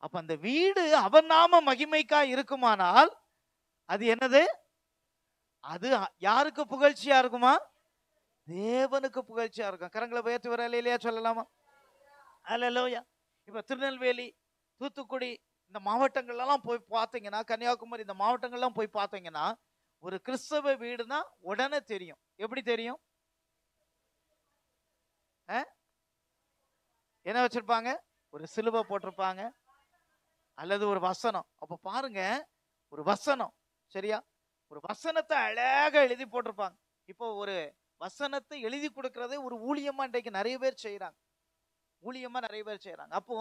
அப்ப அந்த வீடு அவர் நாம மகிமைக்கா இருக்குமானால் அது என்னது? அது யாருக்கு புகழ்ச்சியா இருக்குமா? தேவனுக்கு புகழ்ச்சியா இருக்கும். கரங்களை உயர்த்தி ஒரு அல்லேலூயா சொல்லலாமா? அல்லேலூயா. இப்ப திருநெல்வேலி, தூத்துக்குடி இந்த மாவட்டங்கள்லாம் போய் பார்த்தீங்கன்னா, கன்னியாகுமரி இந்த மாவட்டங்கள்லாம் போய் பார்த்தீங்கன்னா, ஒரு கிறிஸ்தவ வீடுனா உடனே தெரியும். எப்படி தெரியும்? என்ன வச்சிருப்பாங்க? ஒரு சிலுவை போட்டிருப்பாங்க, அல்லது ஒரு வசனம். அப்ப பாருங்க, ஒரு வசனம், சரியா? ஒரு வசனத்தை அழகா எழுதி போட்டிருப்பாங்க. இப்போ ஒரு வசனத்தை எழுதி கொடுக்கறதே ஒரு ஊழியமா இன்றைக்கு நிறைய பேர் செய்யறாங்க. ஊழியமா நிறைய பேர் செய்யறாங்க. அப்போ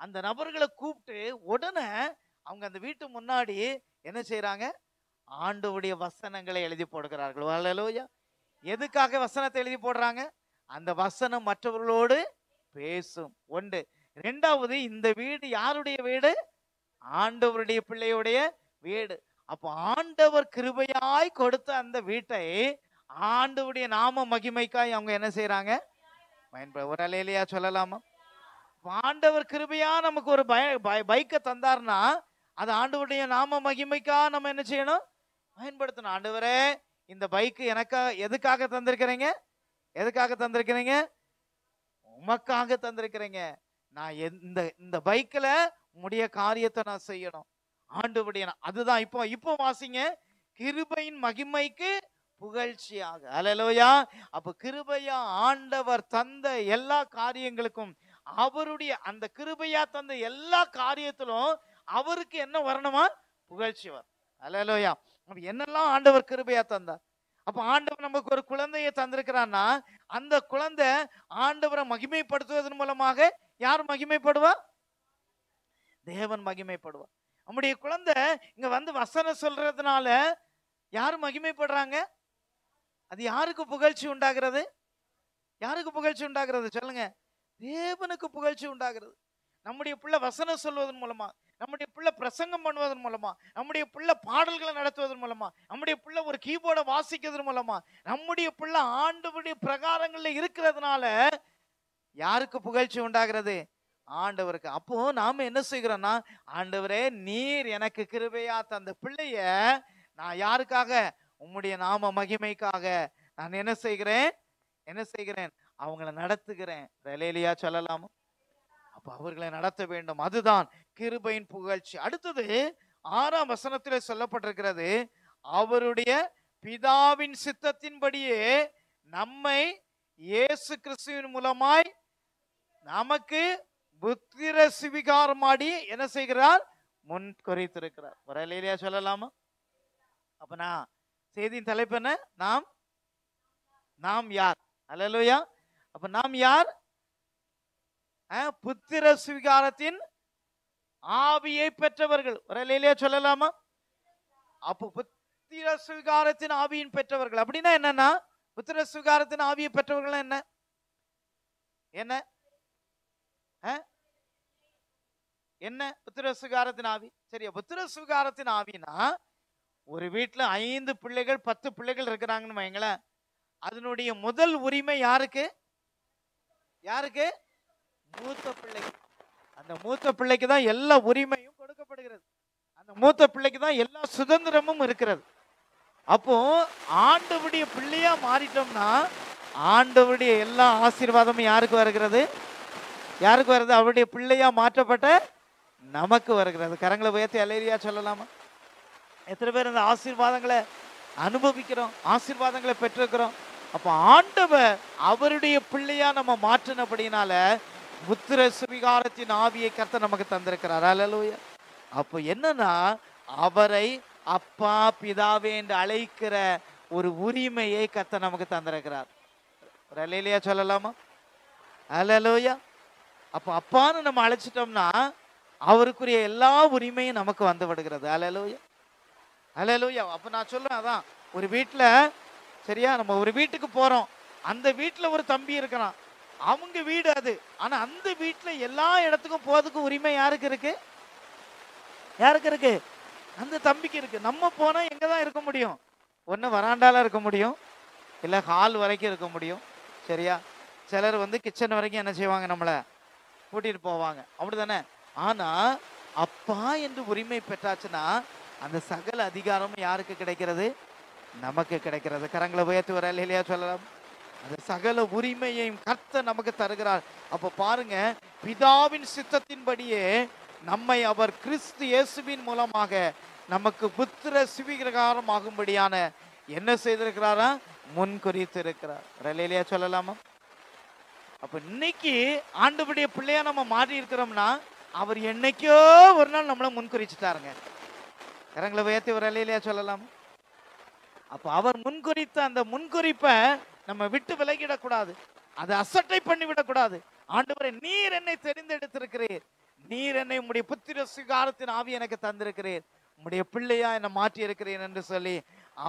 அந்த நபர்களை கூப்பிட்டு உடனே அவங்க அந்த வீட்டு முன்னாடி என்ன செய்யறாங்க? ஆண்டவருடைய வசனங்களை எழுதி போடுகிறார்கள். அல்லேலூயா. எதுக்காக வசனத்தை எழுதி போடுறாங்க? அந்த வசனம் மற்றவர்களோடு பேசும். ஒன்று. இரண்டாவது, இந்த வீடு யாருடைய வீடு? ஆண்டவருடைய பிள்ளையுடைய வீடு. அப்போ ஆண்டவர் கிருபையாய் கொடுத்த அந்த வீட்டை ஆண்டவருடைய நாம மகிமைக்காய் அவங்க என்ன செய்யறாங்க? ஒரு அல்லேலூயா சொல்லலாமா? ஆண்டவர் கிருபையா நமக்கு ஒரு பைக்கை தந்தார்னா அது ஆண்டவருடைய நாம மகிமைக்கா நம்ம என்ன செய்யணும்? பயன்படுத்தணும். ஆண்டவரே, இந்த பைக்கு எதுக்காக தந்திருக்கிறீங்க? எதுக்காக தந்திருக்கிறீங்க? உமக்காக தந்திருக்கிறீங்க. நான் இந்த பைக்கில் உம்முடைய காரியத்தை நான் செய்யணும். ஆண்டவருடைய அதுதான். இப்போ வாசிங்க, கிருபையின் மகிமைக்கு புகழ்ச்சியாக. அல்லேலூயா. அப்ப கிருபையா ஆண்டவர் தந்த எல்லா காரியங்களுக்கும் அவருடைய அந்த கிருபையா தந்த எல்லா காரியத்திலும் அவருக்கு என்ன வரணுமா? புகழ்ச்சி வரும். அல்லேலூயா. என்னெல்லாம் ஆண்டவர் கிருபையா தந்தார். அப்ப ஆண்டவர் நமக்கு ஒரு குழந்தையை தந்திருக்கிறான்னா அந்த குழந்தை ஆண்டவரை மகிமைப்படுத்துவதன் மூலமாக யார் மகிமைப்படுவா? தேவன் மகிமைப்படுவா. நம்முடைய குழந்தை இங்க வந்து வசனம் சொல்றதுனால யாரு மகிமைப்படுறாங்க? அது யாருக்கு புகழ்ச்சி உண்டாகிறது? யாருக்கு புகழ்ச்சி உண்டாகிறது? சொல்லுங்க. தேவனுக்கு புகழ்ச்சி உண்டாகிறது. நம்முடைய பிள்ளை வசனம் சொல்வதன் மூலமா, நம்முடைய பிள்ளை பிரசங்கம் பண்ணுவதன் மூலமா, நம்முடைய பிள்ளை பாடல்களை நடத்துவதன் மூலமா, நம்முடைய பிள்ளை ஒரு கீபோர்டை வாசிக்கிறதன் மூலமா, நம்முடைய பிள்ளை ஆண்டவருடைய பிரகாரங்கள்ல இருக்கிறதுனால யாருக்கு புகழ்ச்சி உண்டாகிறது? ஆண்டவருக்கு. அப்போ நாம என்ன செய்கிறோம்னா, ஆண்டவரே, நீர் எனக்கு கிருபையா தந்த பிள்ளைய நான் யாருக்காக? உம்முடைய நாம மகிமைக்காக நான் என்ன செய்கிறேன்? அவங்கள நடத்துகிறேன். அல்லேலூயா சொல்லலாமா? அப்ப அவர்களை நடத்த வேண்டும். அதுதான் கிருபையின் புகழ்ச்சி. அடுத்தது 6ஆம் வசனத்திலே சொல்லப்பட்டிருக்கிறது, அவருடைய பிதாவின் சித்தத்தின்படியே நம்மை இயேசு கிறிஸ்துவின் மூலமாய் நமக்கு புத்திர சுவிகாரமாடி என்ன செய்கிறார்? முன் குறித்திருக்கிறார். ஒரு அல்லேலூயா சொல்லலாமா? அப்ப நான் செய்தியின் தலைப்பு என்ன? நாம் யார்? அல்லேலூயா. அப்ப நாம் யார்? புத்திர சுவிகாரத்தின் ஆவியை பெற்றவர்கள். ஒரு அல்லேலூயா சொல்லலாமா? அப்போ புத்திர சுவிகாரத்தின் ஆவியின் பெற்றவர்கள் அப்படின்னா என்னன்னா, புத்திர சுவிகாரத்தின் ஆவியை பெற்றவர்கள் என்ன? என்ன புத்திர சுவிகாரத்தின் ஆவி? சரியா, புத்திர சுவிகாரத்தின் ஆவினா ஒரு வீட்டுல 5 பிள்ளைகள் 10 பிள்ளைகள் இருக்கிறாங்கன்னு வைங்களேன், அதனுடைய முதல் உரிமை யாருக்கு? மூத்த பிள்ளைக்கு. அந்த மூத்த பிள்ளைக்கு தான் எல்லா உரிமையும் கொடுக்கப்படுகிறது. அந்த மூத்த பிள்ளைக்கு தான் எல்லா சுதந்திரமும் இருக்கிறது. அப்போ ஆண்டவருடைய பிள்ளையா மாறிட்டோம்னா ஆண்டவருடைய எல்லா ஆசீர்வாதமும் யாருக்கு வருகிறது? அவருடைய பிள்ளையா மாற்றப்பட்ட நமக்கு வருகிறது. கரங்களை உயர்த்தி அல்லேலூயா சொல்லலாமா? எத்தனை பேர் அந்த ஆசீர்வாதங்களை அனுபவிக்கிறோம், ஆசீர்வாதங்களை பெற்றிருக்கிறோம்? அப்ப ஆண்டவர் அவருடைய பிள்ளையா நம்ம மாற்றினபடினால புத்திர சுவிகாரத்தின் ஆவியை கர்த்தர் நமக்கு தந்திருக்கிறார். அல்லேலூயா. அப்போ என்னன்னா, அவரை அப்பா பிதாவே என்று அழைக்கிற ஒரு உரிமையை கர்த்தர் நமக்கு தந்திருக்கிறார். ஒரு அல்லேலூயா சொல்லலாமா? அல்லேலூயா. அப்போ அப்பான்னு நம்ம அழைச்சிட்டோம்னா அவருக்குரிய எல்லா உரிமையும் நமக்கு வந்து விடுகிறது. அல்லேலூயா, அல்லேலூயா. அப்ப நான் சொல்றேன், அதான் ஒரு வீட்டுல, சரியா, நம்ம ஒரு வீட்டுக்கு போறோம், அந்த வீட்டுல ஒரு தம்பி இருக்கிறான், அவங்க வீடு அது. ஆனா அந்த வீட்டுல எல்லா இடத்துக்கும் போறதுக்கு உரிமை யாருக்கு இருக்கு? யாருக்கு இருக்கு? அந்த தம்பிக்கு இருக்கு. நம்ம போனா எங்கதான் இருக்க முடியும்? ஒண்ணு வராண்டால இருக்க முடியும், இல்ல ஹால் வரைக்கும் இருக்க முடியும், சரியா. சிலர் கிச்சன் வரைக்கும் என்ன செய்வாங்க, நம்மளை கூட்டிட்டு போவாங்க, அப்படிதானே. ஆனா அப்பா என்று உரிமை பெற்றாச்சுன்னா அந்த சகல அதிகாரமும் யாருக்கு கிடைக்கிறது? நமக்கு கிடைக்கிறது. கரங்களை உயர்த்தி வர இல்லையா சொல்லலாம். அந்த சகல உரிமையையும் கர்த்தர் நமக்கு தருகிறார். அப்ப பாருங்க, பிதாவின் சித்தத்தின்படியே நம்மை அவர் கிறிஸ்து இயேசுவின் மூலமாக நமக்கு புத்திர சுவிகாரம் ஆகும்படியான என்ன செய்திருக்கிறாரா? முன் குறித்து இருக்கிறார். இல்லையா சொல்லலாமா? அப்ப இன்னைக்கு ஆண்டவருடைய பிள்ளையா நம்ம மாறி இருக்கிறோம்னா அவர் என்னைக்கோ ஒரு நாள் நம்மளை முன்குறிச்சுட்டாருங்க. கரங்களை உயர்த்தி ஒரு இல்லையா சொல்லலாமா? அப்ப அவர் முன்குறித்த அந்த முன்குறிப்பை நம்ம விட்டு விலகிடக்கூடாது, அதை அசட்டை பண்ணி விடக்கூடாது. ஆண்டவரே, நீர் என்னை தெரிந்தெடுத்திருக்கிறீர், நீர் என்னை உம்முடைய புத்திர சுவிகாரத்தின் ஆவி எனக்கு தந்திருக்கிறீர், உம்முடைய பிள்ளையா என்னை மாற்றி இருக்கிறேன் என்று சொல்லி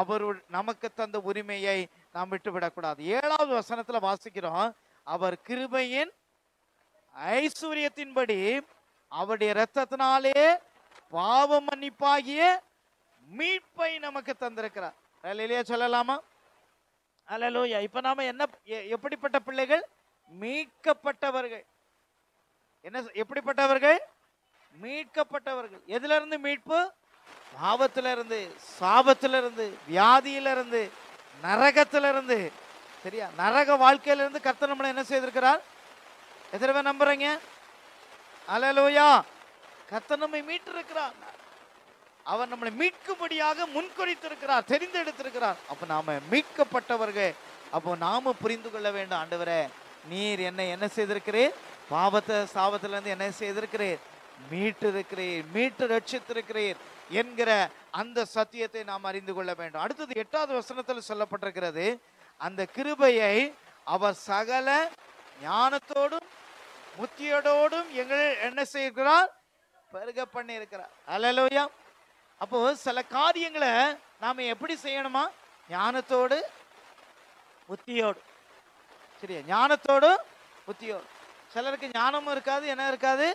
அவர் நமக்கு தந்த உரிமையை நாம் விட்டு விடக்கூடாது. 7வது வசனத்துல வாசிக்கிறோம், அவர் கிருபையின் ஐஸ்வர்யத்தின்படி அவருடைய இரத்தத்தினாலே பாவ மன்னிப்பாகிய மீட்பை நமக்கு தந்திருக்கிறார். அல்லேலூயா சொல்லலாமா? அல்லேலூயா. இப்ப நாம என்ன, எப்படிப்பட்ட பிள்ளைகள்? மீட்கப்பட்டவர்கள். என்ன, எப்படிப்பட்டவர்கள்? மீட்கப்பட்டவர்கள். எதுல இருந்து மீட்பு? பாவத்தில இருந்து, சாபத்தில இருந்து, வியாதியில இருந்து, நரகத்தில இருந்து, சரியா, நரக வாழ்க்கையில இருந்து கர்த்தர் நம்மளை என்ன செய்திருக்கிறார்? எத்தனை பேர் நம்புறீங்க? அல்லேலூயா. கர்த்தர் நம்மை மீட்டிருக்கிறார், அவர் நம்மளை மீட்கும்படியாக முன்குறித்திருக்கிறார், தெரிந்தெடுத்திருக்கிறார். அப்ப நாம மீட்கப்பட்டவர்கள். அப்போ நாம புரிந்து கொள்ள வேண்டும், ஆண்டவரே, நீர் என்னை என்ன செய்திருக்கிறீர்? பாவத்தை சாபத்துல இருந்து என்ன செய்திருக்கிறீர்? மீட்டிருக்கிறீர், மீட்டு ரட்சித்திருக்கிறீர் என்கிற அந்த சத்தியத்தை நாம் அறிந்து கொள்ள வேண்டும். அடுத்தது 8வது வசனத்தில் சொல்லப்பட்டிருக்கிறது, அந்த கிருபையை அவர் சகல ஞானத்தோடும் புத்தியோடும் எங்கள் என்ன செய்கிறார்? பெருக பண்ணி இருக்கிறார். அல்லேலூயா. அப்போ சில காரியங்களை நாம எப்படி செய்யணுமா? ஞானத்தோடு புத்தியோடு, சரியா, ஞானத்தோடு புத்தியோடு. சிலருக்கு ஞானமும் இருக்காது, என்ன இருக்காது?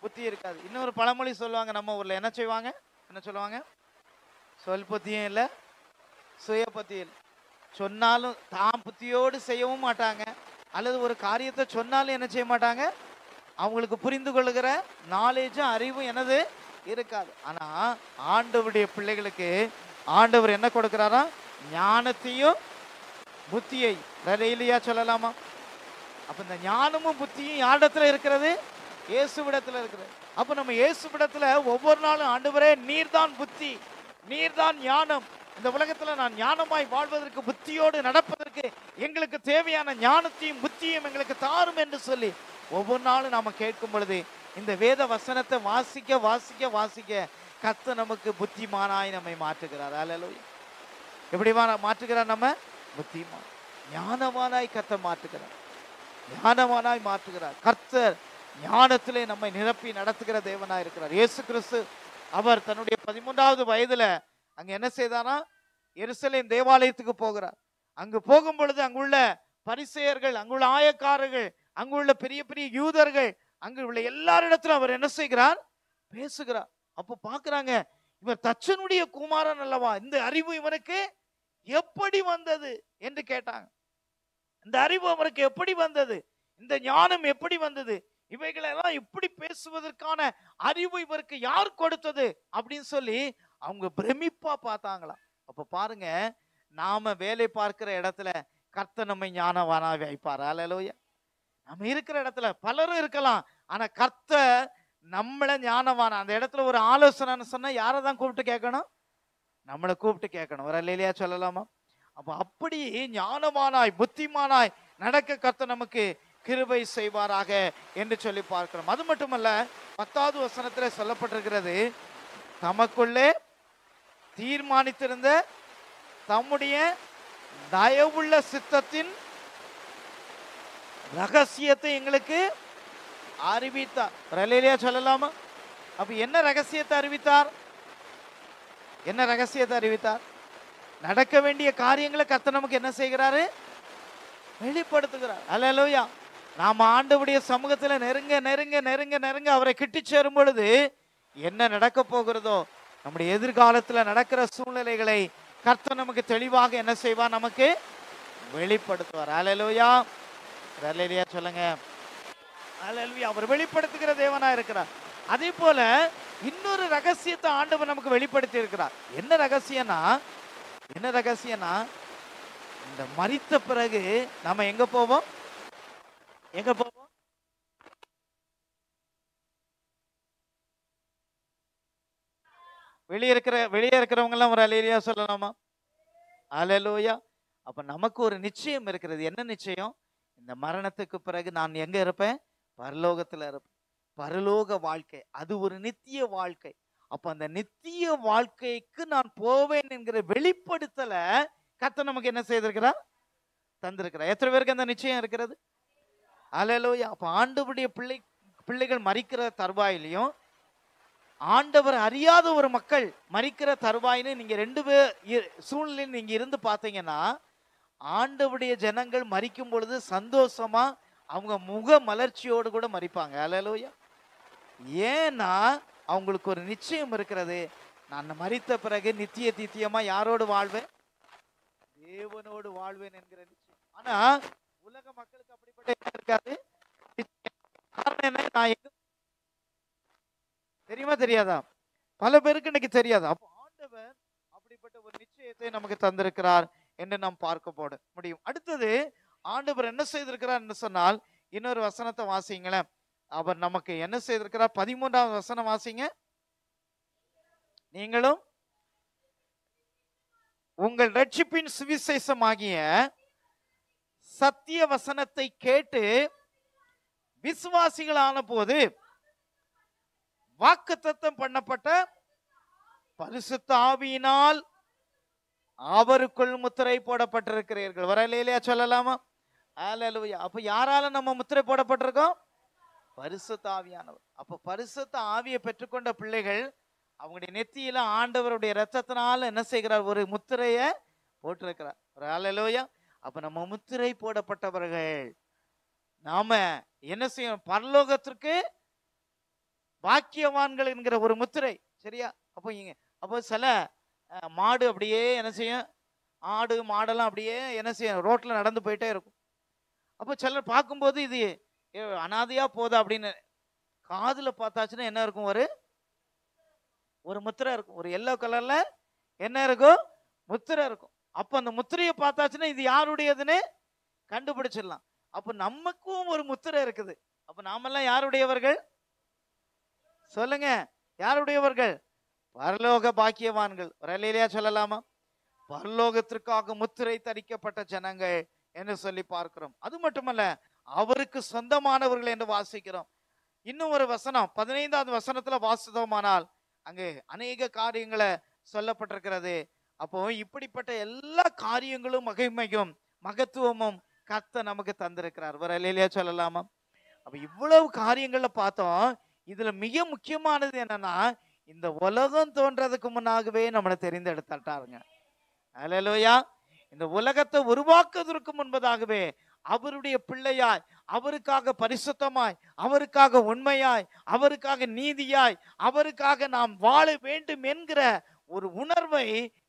புத்தி இருக்காது. இன்னொரு பழமொழி சொல்லுவாங்க நம்ம ஊர்ல, என்ன செய்வாங்க, என்ன சொல்லுவாங்க? சொல் புத்தியும் இல்லை, சுய புத்தியும் இல்லை. சொன்னாலும் தாம் புத்தியோடு செய்யவும் மாட்டாங்க, அல்லது ஒரு காரியத்தை சொன்னாலும் என்ன செய்ய மாட்டாங்க, அவங்களுக்கு புரிந்து கொள்ளுகிற நாலேஜும் அறிவும் என்னது இருக்காது. ஆனா ஆண்டவருடைய பிள்ளைகளுக்கு ஆண்டவர் என்ன கொடுக்கிறாரா? ஞானத்தையும் புத்தியை. இல்லையா சொல்லலாமா? அப்ப இந்த ஞானமும் புத்தியும் யாரிடத்துல இருக்கிறது? இயேசுவிடத்துல இருக்கிறது. அப்ப நம்ம இயேசுவிடத்துல ஒவ்வொரு நாளும், ஆண்டவரே, நீர்தான் புத்தி, நீர்தான் ஞானம், இந்த உலகத்துல நான் ஞானமாய் வாழ்வதற்கு, புத்தியோடு நடப்பதற்கு எங்களுக்கு தேவையான ஞானத்தையும் புத்தியும் எங்களுக்கு தாரும் என்று சொல்லி ஒவ்வொரு நாளும் நாம கேட்கும் பொழுது இந்த வேத வசனத்தை வாசிக்க வாசிக்க வாசிக்க கர்த்தர் நமக்கு புத்திமானாய் நம்மை மாற்றுகிறார். அல்லேலூயா. எப்படி மாற்றுகிறார்? நம்ம புத்திமான், ஞானவானாய் கர்த்தர் மாற்றுகிறார், ஞானவானாய் மாற்றுகிறார். கர்த்தர் ஞானத்திலே நம்மை நிரப்பி நடத்துகிற தேவனாய் இருக்கிறார். இயேசு கிறிஸ்து அவர் தன்னுடைய 13வது வயதுல அங்க என்ன செய்தாரா? எருசலேம் தேவாலயத்துக்கு போகிறார். அங்கு போகும் பொழுது அங்குள்ள பரிசேயர்கள், அங்குள்ள ஆயக்காரர்கள், அங்குள்ள பெரிய பெரிய யூதர்கள், அங்கு உள்ள எல்லாரிடத்திலும் அவர் என்ன செய்கிறார்? பேசுகிறார். அப்போ பாக்குறாங்க, இவர் தச்சனுடைய குமாரன் அல்லவா, இந்த அறிவு இவனுக்கு எப்படி வந்தது என்று கேட்டாங்க. இந்த அறிவு அவருக்கு எப்படி வந்தது? இந்த ஞானம் எப்படி வந்தது? இவைகளெல்லாம் இப்படி பேசுவதற்கான அறிவு இவருக்கு யார் கொடுத்தது அப்படின்னு சொல்லி அவங்க பிரமிப்பா பார்த்தாங்களாம். அப்ப பாருங்க, நாம வேலை பார்க்கிற இடத்துல கர்த்தர் நம்மை ஞானவானாய் வைப்பார். அல்லேலூயா. நம்ம இருக்கிற இடத்துல பலரும் இருக்கலாம், ஆனா கர்த்தர் நம்மளை ஞானவான அந்த இடத்துல ஒரு ஆலோசனைன்னு சொன்னா யாரை தான் கூப்பிட்டு கேட்கணும்? நம்மளை கூப்பிட்டு கேட்கணும். ஒரு அல்லேலூயா சொல்லலாமா? அப்ப அப்படி ஞானவானாய் புத்திமானாய் நடக்க கர்த்தர் நமக்கு கிருபை செய்வாராக என்று சொல்லி பார்க்கிறோம். அது மட்டுமல்ல, 10வது வசனத்துல சொல்லப்பட்டிருக்கிறது, தமக்குள்ளே தீர்மானித்திருந்த தம்முடைய தயவுள்ள சித்தத்தின் ரகசியத்தை எங்களுக்கு அறிவித்தார். அல்லேலூயா சொல்லலாமா? அப்ப என்ன ரகசியத்தை அறிவித்தார்? என்ன ரகசியத்தை அறிவித்தார்? நடக்க வேண்டிய காரியங்களை கர்த்தர் நமக்கு என்ன செய்கிறாரு? வெளிப்படுத்துகிறார். அல்லேலூயா. நாம ஆண்டவருடைய சமூகத்துல நெருங்க நெருங்க நெருங்க நெருங்க அவரை கிட்டி சேரும் பொழுது என்ன நடக்க போகிறதோ, நம்முடைய எதிர்காலத்துல நடக்கிற சூழ்நிலைகளை கர்த்தர் நமக்கு தெளிவாக என்ன செய்வார்? நமக்கு வெளிப்படுத்துவார். அல்லேலூயா. அல்லேலூயா சொல்லுங்க. அல்லேலூயா. அவர் வெளிப்படுத்துகிற தேவனா இருக்கிறார். அதே போல இன்னொரு ரகசியத்தை ஆண்டவர் நமக்கு வெளிப்படுத்தி இருக்கிறார். என்ன ரகசியம்னா, இந்த மரித்த பிறகு நாம எங்க போவோம்? வெளியே இருக்கிறவங்க எல்லாம் ஒரு அல்லேலூயா சொல்லலாமா? அல்லேலூயா. அப்ப நமக்கு ஒரு நிச்சயம் இருக்கிறது. என்ன நிச்சயம்? இந்த மரணத்துக்கு பிறகு நான் எங்க இருப்பேன்? பரலோகத்துல இருப்பேன். பரலோக வாழ்க்கை, அது ஒரு நித்திய வாழ்க்கை. அப்ப அந்த நித்திய வாழ்க்கைக்கு நான் போவேன் என்கிற வெளிப்படுத்தல கர்த்தர் நமக்கு என்ன செய்திருக்கிறார்? தந்திருக்கிறார். எத்தனை பேருக்கு அந்த நிச்சயம் இருக்கிறது? அல்லேலூயா. அப்ப ஆண்டவருடைய பிள்ளைகள் மரிக்கிற தருவாயிலையும் ஆண்டவர் அறியாத ஒரு மக்கள் மரிக்கிற தருவாயின்னு நீங்க ரெண்டு சூழ்நிலையில் நீங்க இருந்து பார்த்தீங்கன்னா, ஆண்டவருடைய ஜனங்கள் மரிக்கும் பொழுது சந்தோஷமா அவங்க முக மலர்ச்சியோடு கூட மரிப்பாங்க. அல்லேலூயா. ஏன்னா அவங்களுக்கு ஒரு நிச்சயம் இருக்கிறது. நான் மரித்த பிறகு நித்தியமா யாரோடு வாழ்வேன்? தேவனோடு வாழ்வேன் என்கிற நிச்சயம். ஆனா உலக மக்களுக்கு அப்படிப்பட்ட என்ன இருக்காது? காரணம் என்ன? நான் தெரியுமா தெரியாதா? பல பேருக்கு இன்னைக்கு தெரியாது. அப்போ ஆண்டவர் அப்படிப்பட்ட ஒரு நிச்சயத்தை நமக்கு தந்திருக்கிறார் என்று நாம் பார்க்க முடியும். அடுத்தது ஆண்டவர் என்ன செய்திருக்கிறார் என்று சொன்னால், இன்னொரு வசனத்தை வாசிங்களேன். அவர் நமக்கு என்ன செய்திருக்கிறார்? 13வது வசனம் வாசிங்க. நீங்களும் உங்கள் ரட்சிப்பின் சுவிசேஷமாகிய சத்திய வசனத்தை கேட்டு விசுவாசிகளான போது வாக்குத்தத்தம் பண்ணப்பட்ட பரிசுத்த ஆவியினால் அவருக்குள் முத்திரை போடப்பட்டிருக்கிறீர்கள். வரலையா சொல்லலாமா? அல்லேலூயா. அப்ப யாரால நம்ம முத்திரை போடப்பட்டிருக்கோம்? பரிசுத்த ஆவியானவர். அப்ப பரிசுத்த ஆவியை பெற்றுக்கொண்ட பிள்ளைகள் அவங்களுடைய நெத்தியில ஆண்டவருடைய இரத்தத்தினால என்ன செய்கிறார்? ஒரு முத்திரைய போட்டிருக்கிறார். அல்லேலூயா. அப்ப நம்ம முத்திரை போடப்பட்டவர்கள். நாம என்ன செய்யணும்? பரலோகத்திற்கு பாக்கியவான்கள் என்கிற ஒரு முத்திரை. சரியா? அப்போ சில மாடு அப்படியே என்ன செய்யும்? ஆடு மாடெல்லாம் அப்படியே என்ன செய்யும்? ரோட்ல நடந்து போயிட்டே இருக்கும். அப்போ சிலர் பார்க்கும்போது இது அனாதையா போதா அப்படின்னு காதுல பார்த்தாச்சுன்னா என்ன இருக்கும்? ஒரு முத்திரை இருக்கும். ஒரு எல்லோ கலர்ல என்ன இருக்கும்? முத்திரை இருக்கும். அப்போ அந்த முத்திரையை பார்த்தாச்சுன்னா இது யாருடையதுன்னு கண்டுபிடிச்சிடலாம். அப்போ நமக்கும் ஒரு முத்திரை இருக்குது. அப்போ நாமெல்லாம் யாருடையவர்கள்? சொல்லுங்க, யாருடையவர்கள்? பரலோக பாக்கியவான்கள். அல்லேலூயா சொல்லலாமா? பரலோகத்திற்காக முத்திரை தரிக்கப்பட்ட ஜனங்கள் என்று சொல்லி பார்க்கிறோம். அது மட்டுமல்ல, அவருக்கு சொந்தமானவர்கள் என்று வாசிக்கிறோம். இன்னும் ஒரு வசனம் 15வது வசனத்துல வாசித்தோமானால் அங்கே அநேக காரியங்களை சொல்லப்பட்டிருக்கிறது. அப்போ இப்படிப்பட்ட எல்லா காரியங்களும் மகிமையும் மகத்துவமும் கர்த்தர் நமக்கு தந்திருக்கிறார். அல்லேலூயா சொல்லலாமா? அப்ப இவ்வளவு காரியங்களை பார்த்தோம். இதுல மிக முக்கியமானது என்னன்னா, இந்த உலகம் தோன்றதுக்கு முன்னாகவே நம்மளை தெரிந்தெடுத்தாருங்க. அல்லேலூயா. இந்த உலகத்தை உருவாக்குவதற்கு முன்பதாகவே அவருடைய பிள்ளையாய், அவருக்காக பரிசுத்தமாய், அவருக்காக உண்மையாய், அவருக்காக நீதியாய், அவருக்காக நாம் வாழ வேண்டும் என்கிற ஒரு உணர்வை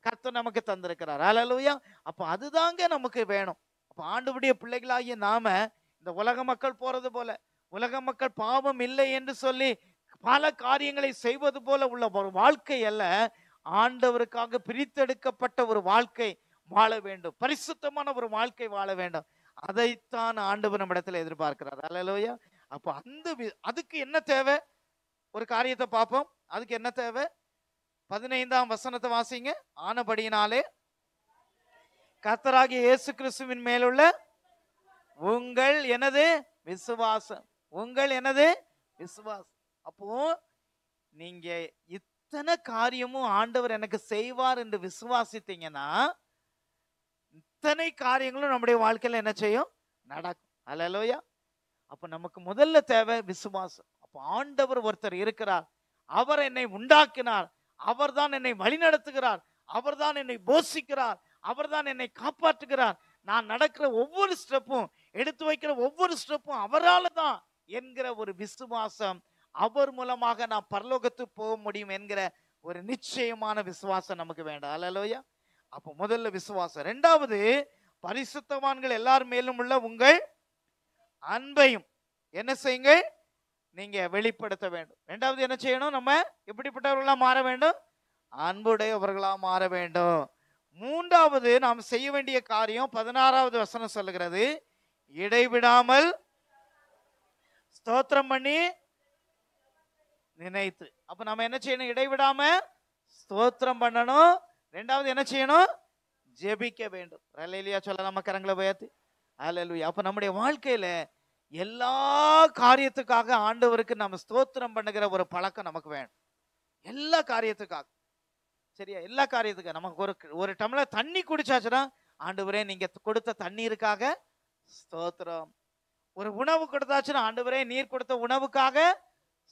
கர்த்தர் நமக்கு தந்திருக்கிறார். அல்லேலூயா. அப்ப அதுதாங்க நமக்கு வேணும். அப்ப ஆண்டவருடைய பிள்ளைகளாகிய நாம இந்த உலக மக்கள் போறது போல, உலக மக்கள் பாவம் இல்லை என்று சொல்லி பல காரியங்களை செய்வது போல உள்ள ஒரு வாழ்க்கை அல்ல. ஆண்டவருக்காக பிரித்தெடுக்கப்பட்ட ஒரு வாழ்க்கை வாழ வேண்டும். பரிசுத்தமான ஒரு வாழ்க்கை வாழ வேண்டும். அதைத்தான் ஆண்டவர் நம்மிடத்துல எதிர்பார்க்கிறார். அல்லேலூயா. அப்ப அதுக்கு என்ன தேவை? ஒரு காரியத்தை பார்ப்போம். அதுக்கு என்ன தேவை? 15ஆம் வசனத்தை வாசிங்க. ஆனபடியினாலே கர்த்தராகிய இயேசு கிறிஸ்துவின் மேலுள்ள உங்கள் எனது விசுவாசம், உங்கள் எனது விசுவாசம். அப்போ நீங்க இத்தனை காரியமும் ஆண்டவர் எனக்கு செய்வார் என்று விசுவாசித்தீங்கன்னா இத்தனை காரியங்களும் நம்முடைய வாழ்க்கையில என்ன செய்யும்? நடக்கும். அல்லேலூயா. அப்ப நமக்கு முதல்ல தேவை விசுவாசம். அப்ப ஆண்டவர் ஒருத்தர் இருக்கிறார், அவர் என்னை உண்டாக்கினார், அவர்தான் என்னை வழிநடத்துகிறார், அவர்தான் என்னை போஷிக்கிறார், அவர்தான் என்னை காப்பாற்றுகிறார். நான் நடக்கிற ஒவ்வொரு ஸ்டெப்பும், எடுத்து வைக்கிற ஒவ்வொரு ஸ்டெப்பும் அவரால் தான் என்கிற ஒரு விசுவாசம், அவர் மூலமாக நான் பரலோகத்துக்கு போக முடியும் என்கிற ஒரு நிச்சயமான விசுவாசம் நமக்கு வேண்டாம். அல்லேலூயா. அப்போ முதல்ல விசுவாசம். ரெண்டாவது, பரிசுத்தவான்கள் எல்லார் மேலும் உள்ள உங்கள் அன்பையும் என்ன செய்யுங்கள், நீங்க வெளிப்படுத்த வேண்டும். ரெண்டாவது என்ன செய்யணும், நம்ம எப்படிப்பட்டவர்களா மாற வேண்டும், அன்புடையவர்களா மாற வேண்டும். மூன்றாவது நாம் செய்ய வேண்டிய காரியம் 16வது வசனம் சொல்லுகிறது, இடைவிடாமல் ஸ்தோத்திரம் பண்ணி நினைத்து. அப்ப நம்ம என்ன செய்யணும், இடைவிடாம ஸ்தோத்திரம் பண்ணணும். ரெண்டாவது என்ன செய்யணும், ஜெபிக்க வேண்டும். அல்லேலூயா சொல்ல நம்ம கரங்களை உயர்த்தி அல்லேலூயா. அப்ப நம்முடைய வாழ்க்கையில எல்லா காரியத்துக்காக ஆண்டவருக்கு நம்ம ஸ்தோத்திரம் பண்ணுகிற ஒரு பழக்கம் நமக்கு வேணும். எல்லா காரியத்துக்காக, சரியா, எல்லா காரியத்துக்காக. நமக்கு ஒரு டம்ளர் தண்ணி குடிச்சாச்சுன்னா, ஆண்டவரே நீங்க கொடுத்த தண்ணீருக்காக ஸ்தோத்திரம். ஒரு உணவு கொடுத்தாச்சுன்னா, ஆண்டவரே நீர் கொடுத்த உணவுக்காக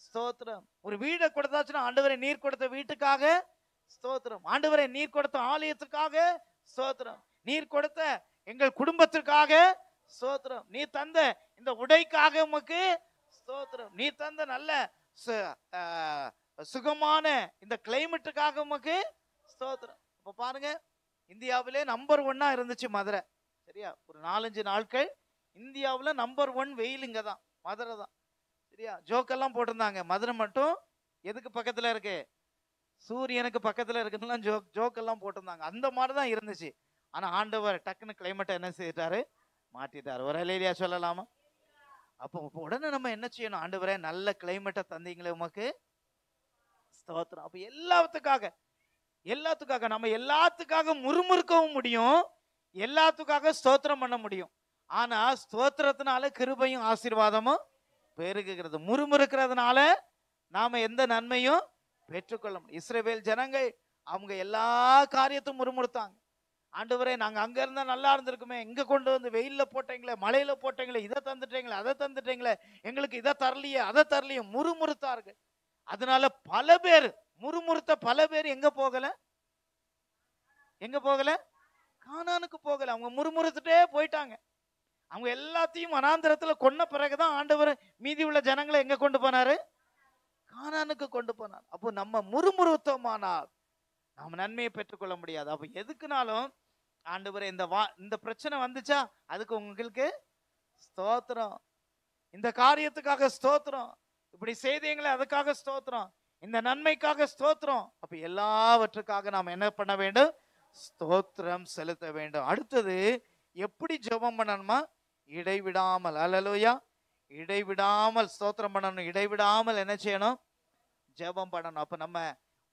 ஸ்தோத்திரம். ஒரு வீடை கொடுத்தாச்சுன்னா, ஆண்டவரே நீர் கொடுத்த வீட்டுக்காக ஸ்தோத்திரம். ஆண்டவரே நீர் கொடுத்த ஆலயத்துக்காக ஸ்தோத்திரம். நீர் கொடுத்த எங்கள் குடும்பத்திற்காக ஸ்தோத்திரம். நீ தந்த இந்த உடைக்காக உமக்கு ஸ்தோத்திரம். நீ தந்த நல்ல சுகமான இந்த கிளைமேட்டுக்காக உமக்கு ஸ்தோத்திரம். இப்ப பாருங்க, இந்தியாவிலே நம்பர் 1 இருந்துச்சு மதுரை, சரியா. ஒரு 4-5 நாட்கள் இந்தியாவில் நம்பர் 1 வெயில் இங்க தான், மதுரை தான், சரியா. ஜோக்கெல்லாம் போட்டிருந்தாங்க, மதுரை மட்டும் எதுக்கு பக்கத்துல இருக்கு, சூரியனுக்கு பக்கத்துல இருக்குதுலாம் ஜோக்கெல்லாம் போட்டிருந்தாங்க. அந்த மாதிரி தான் இருந்துச்சு. ஆனா ஆண்டவர் டக்குன்னு கிளைமேட்டை என்ன செய்தாரு, மாட்டிட்டாரு. ஒரு அல்லேலூயா சொல்லலாமா? அப்போ உடனே நம்ம என்ன செய்யணும், ஆண்டவரே நல்ல கிளைமேட்டை தந்தீங்களே உமக்கு ஸ்தோத்திரம். அப்ப எல்லாத்துக்காக நம்ம எல்லாத்துக்காக முறுமுறுக்கவும் முடியும், எல்லாத்துக்காக ஸ்தோத்திரம் பண்ண முடியும். ஆனா ஸ்தோத்திரத்தினால கிருபையும் ஆசீர்வாதமும் பெருகுகிறது. முறுமுறுக்கிறதுனால நாம எந்த நன்மையும் பெற்றுக்கொள்ள முடியும். இஸ்ரவேல் ஜனங்கள் அவங்க எல்லா காரியத்தையும் முறுமுறுத்தாங்க. ஆண்டவரே நாங்க அங்க இருந்தா நல்லா இருந்திருக்குமே, இங்க கொண்டு வந்து வெயில்ல போட்டீங்களே, மழையில போட்டீங்களே, இதை தந்துட்டீங்களே, அதை தந்துட்டீங்களே, எங்களுக்கு இதை தரலையே, அதை தரலையே, முறுமுறுத்தார்கள். அதனால பல பேர் முறுமுறுத்த பல பேர் எங்க போகல, கானானுக்கு போகல. அவங்க முறுமுறுத்துட்டே போயிட்டாங்க. அவங்க எல்லாத்தையும் வனாந்திரத்துல கொன்ன பிறகுதான் ஆண்டவர் மீதி உள்ள ஜனங்களை எங்க கொண்டு போனாரு, கானானுக்கு கொண்டு போனார். அப்போ நம்ம முறுமுறுத்தோமானால் நாம நன்மையை பெற்றுக்கொள்ள முடியாது. அப்ப எதுக்குனாலும் ஆண்டவர் இந்த பிரச்சனை வந்துச்சா, அதுக்கு உங்களுக்கு ஸ்தோத்திரம், இந்த காரியத்துக்காக ஸ்தோத்திரம், இப்படி செய்தீங்களே அதுக்காக ஸ்தோத்திரம், இந்த நன்மைக்காக ஸ்தோத்திரம். அப்ப எல்லாவற்றுக்காக நாம் என்ன பண்ண வேண்டும், ஸ்தோத்திரம் செலுத்த வேண்டும். அடுத்தது எப்படி ஜெபம் பண்ணணுமா, இடைவிடாமல். அல்லேலூயா. இடைவிடாமல் ஸ்தோத்திரம் பண்ணணும், இடைவிடாமல் என்ன செய்யணும், ஜெபம் பண்ணணும். அப்ப நம்ம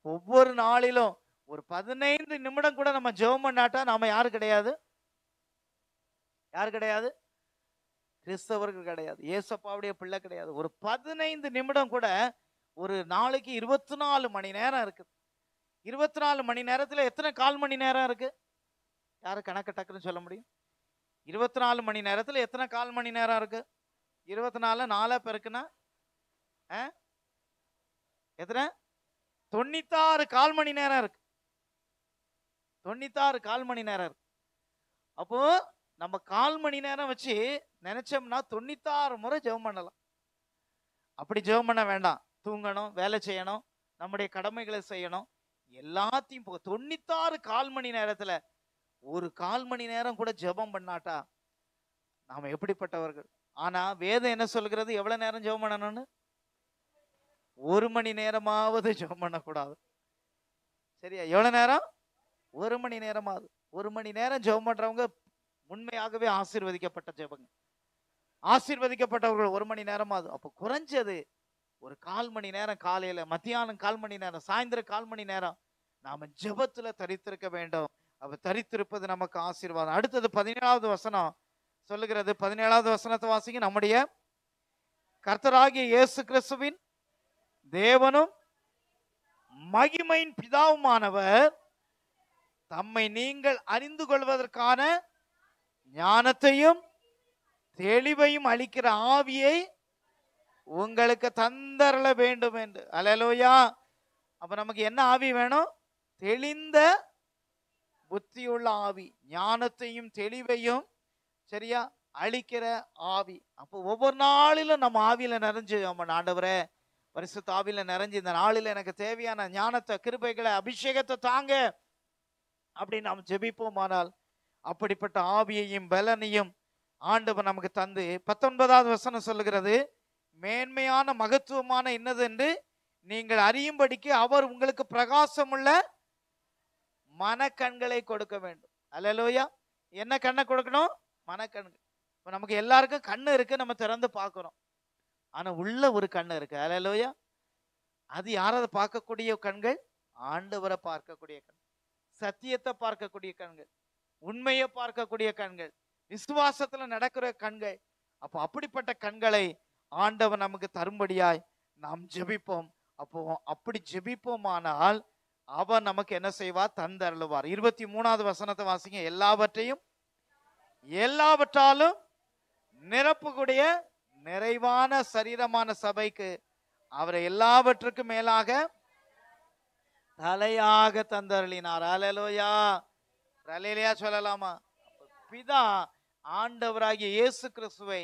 ஒவ்வொரு நாளிலும் ஒரு 15 நிமிடம் கூட நம்ம ஜெபம் பண்ணாட்டா நாம யாரு கிடையாது, கிறிஸ்தவர்கள் கிடையாது, ஏசப்பாவுடைய பிள்ளை கிடையாது. ஒரு 15 நிமிடம் கூட, ஒரு நாளைக்கு 24 மணி நேரம் இருக்குது. 24 மணி நேரத்துல எத்தனை கால் மணி நேரம் இருக்கு, யாரு கணக்கு டக்குன்னு சொல்ல முடியும்? 24 மணி நேரத்துல எத்தனை கால் மணி நேரம் இருக்கு? 24 4 பெருக்குன்னா எத்தனை? 96 கால் மணி நேரம் இருக்கு. 96 கால் மணி நேரம் இருக்கு. அப்போ நம்ம கால் மணி நேரம் வச்சு நினைச்சோம்னா 96 முறை ஜெபம் பண்ணலாம். அப்படி ஜெபம் பண்ண வேண்டாம். தூங்கணும், வேலை செய்யணும், நம்முடைய கடமைகளை செய்யணும், எல்லாத்தையும் 96 கால் மணி நேரத்துல ஒரு கால் மணி நேரம் கூட ஜெபம் பண்ணாட்டா நாம எப்படிப்பட்டவர்கள்? ஆனா வேதம் என்ன சொல்கிறது, எவ்வளவு நேரம் ஜெபம் பண்ணணும்னு? 1 மணி நேரமாவது ஜெபம் பண்ணக்கூடாது. சரியா? எவ்வளவு நேரம்? 1 மணி நேரமாவது. 1 மணி நேரம் ஜெபம் பண்றவங்க உண்மையாகவே ஆசீர்வதிக்கப்பட்ட ஜெபங்க, ஆசீர்வதிக்கப்பட்டவர்கள் 1 மணி நேரமாவது. அப்போ குறைஞ்சது ஒரு கால் மணி நேரம், காலையில, மத்தியானம் கால் மணி நேரம், சாயந்தரம் கால் மணி நேரம் நாம ஜெபத்துல தரித்திருக்க வேண்டும். அப்ப தரித்திருப்பது நமக்கு ஆசீர்வாதம். அடுத்தது 17வது வசனம் சொல்லுகிறது. 17வது வசனத்தை வாசிங்க. நம்முடைய கர்த்தராகிய இயேசு கிறிஸ்துவின் தேவனும் மகிமையின் பிதாவுமானவர் தம்மை நீங்கள் அறிந்து கொள்வதற்கான ஞானத்தையும் தெளிவையும் அளிக்கிற ஆவியை உங்களுக்கு தந்தரல வேண்டும் என்று. அல்லேலூயா. அப்ப நமக்கு என்ன ஆவி வேணும்? தெளிந்த புத்தியுள்ள ஆவி, ஞானத்தையும் தெளிவையும் சரியா அழிக்கிற ஆவி. அப்போ ஒவ்வொரு நாளிலும் நம்ம ஆவியில நிறைஞ்சு, நம்ம ஆண்டவரே பரிசுத்த ஆவியில நிறைஞ்சு இந்த நாளில் எனக்கு தேவையான ஞானத்தை, கிருபைகளை, அபிஷேகத்தை தாங்க அப்படின்னு நாம் ஜெபிப்போமானால் அப்படிப்பட்ட ஆவியையும் பலனையும் ஆண்டவர் நமக்கு தந்து 19வது வசனம் சொல்லுகிறது, மேன்மையான மகத்துவமான என்னது என்று நீங்கள் அறியும்படிக்கு அவர் உங்களுக்கு பிரகாசமுள்ள மனக்கண்களை கொடுக்க வேண்டும். அல்லேலூயா. என்ன கண்ணை கொடுக்கணும்? மனக்கண்கள். இப்போ நமக்கு எல்லாருக்கும் கண்ணு இருக்கு, நம்ம திறந்து பார்க்கிறோம். ஆனா உள்ள ஒரு கண்ணு இருக்கு. அல்லேலூயா. அது யாராவது பார்க்கக்கூடிய கண்கள்? ஆண்டவரை பார்க்கக்கூடிய கண், சத்தியத்தை பார்க்கக்கூடிய கண்கள், உண்மையை பார்க்கக்கூடிய கண்கள், விசுவாசத்துல நடக்கிற கண்கள். அப்போ அப்படிப்பட்ட கண்களை ஆண்டவர் நமக்கு தரும்படியாய் நாம் ஜெபிப்போம். அப்போ அப்படி ஜெபிப்போமானால் அவர் நமக்கு என்ன செய்வார்? தந்தருளுவார். 23வது வசனத்தை வாசிங்க. எல்லாவற்றையும் எல்லாவற்றாலும் நிரப்பக்கூடிய நிறைவான சரீரமான சபைக்கு அவரை எல்லாவற்றுக்கும் மேலாக தலையாக தந்தருளினார். அல்லேலூயா. அல்லேலூயா சொல்லலாமா? பிதா ஆண்டவராகிய இயேசு கிறிஸ்துவை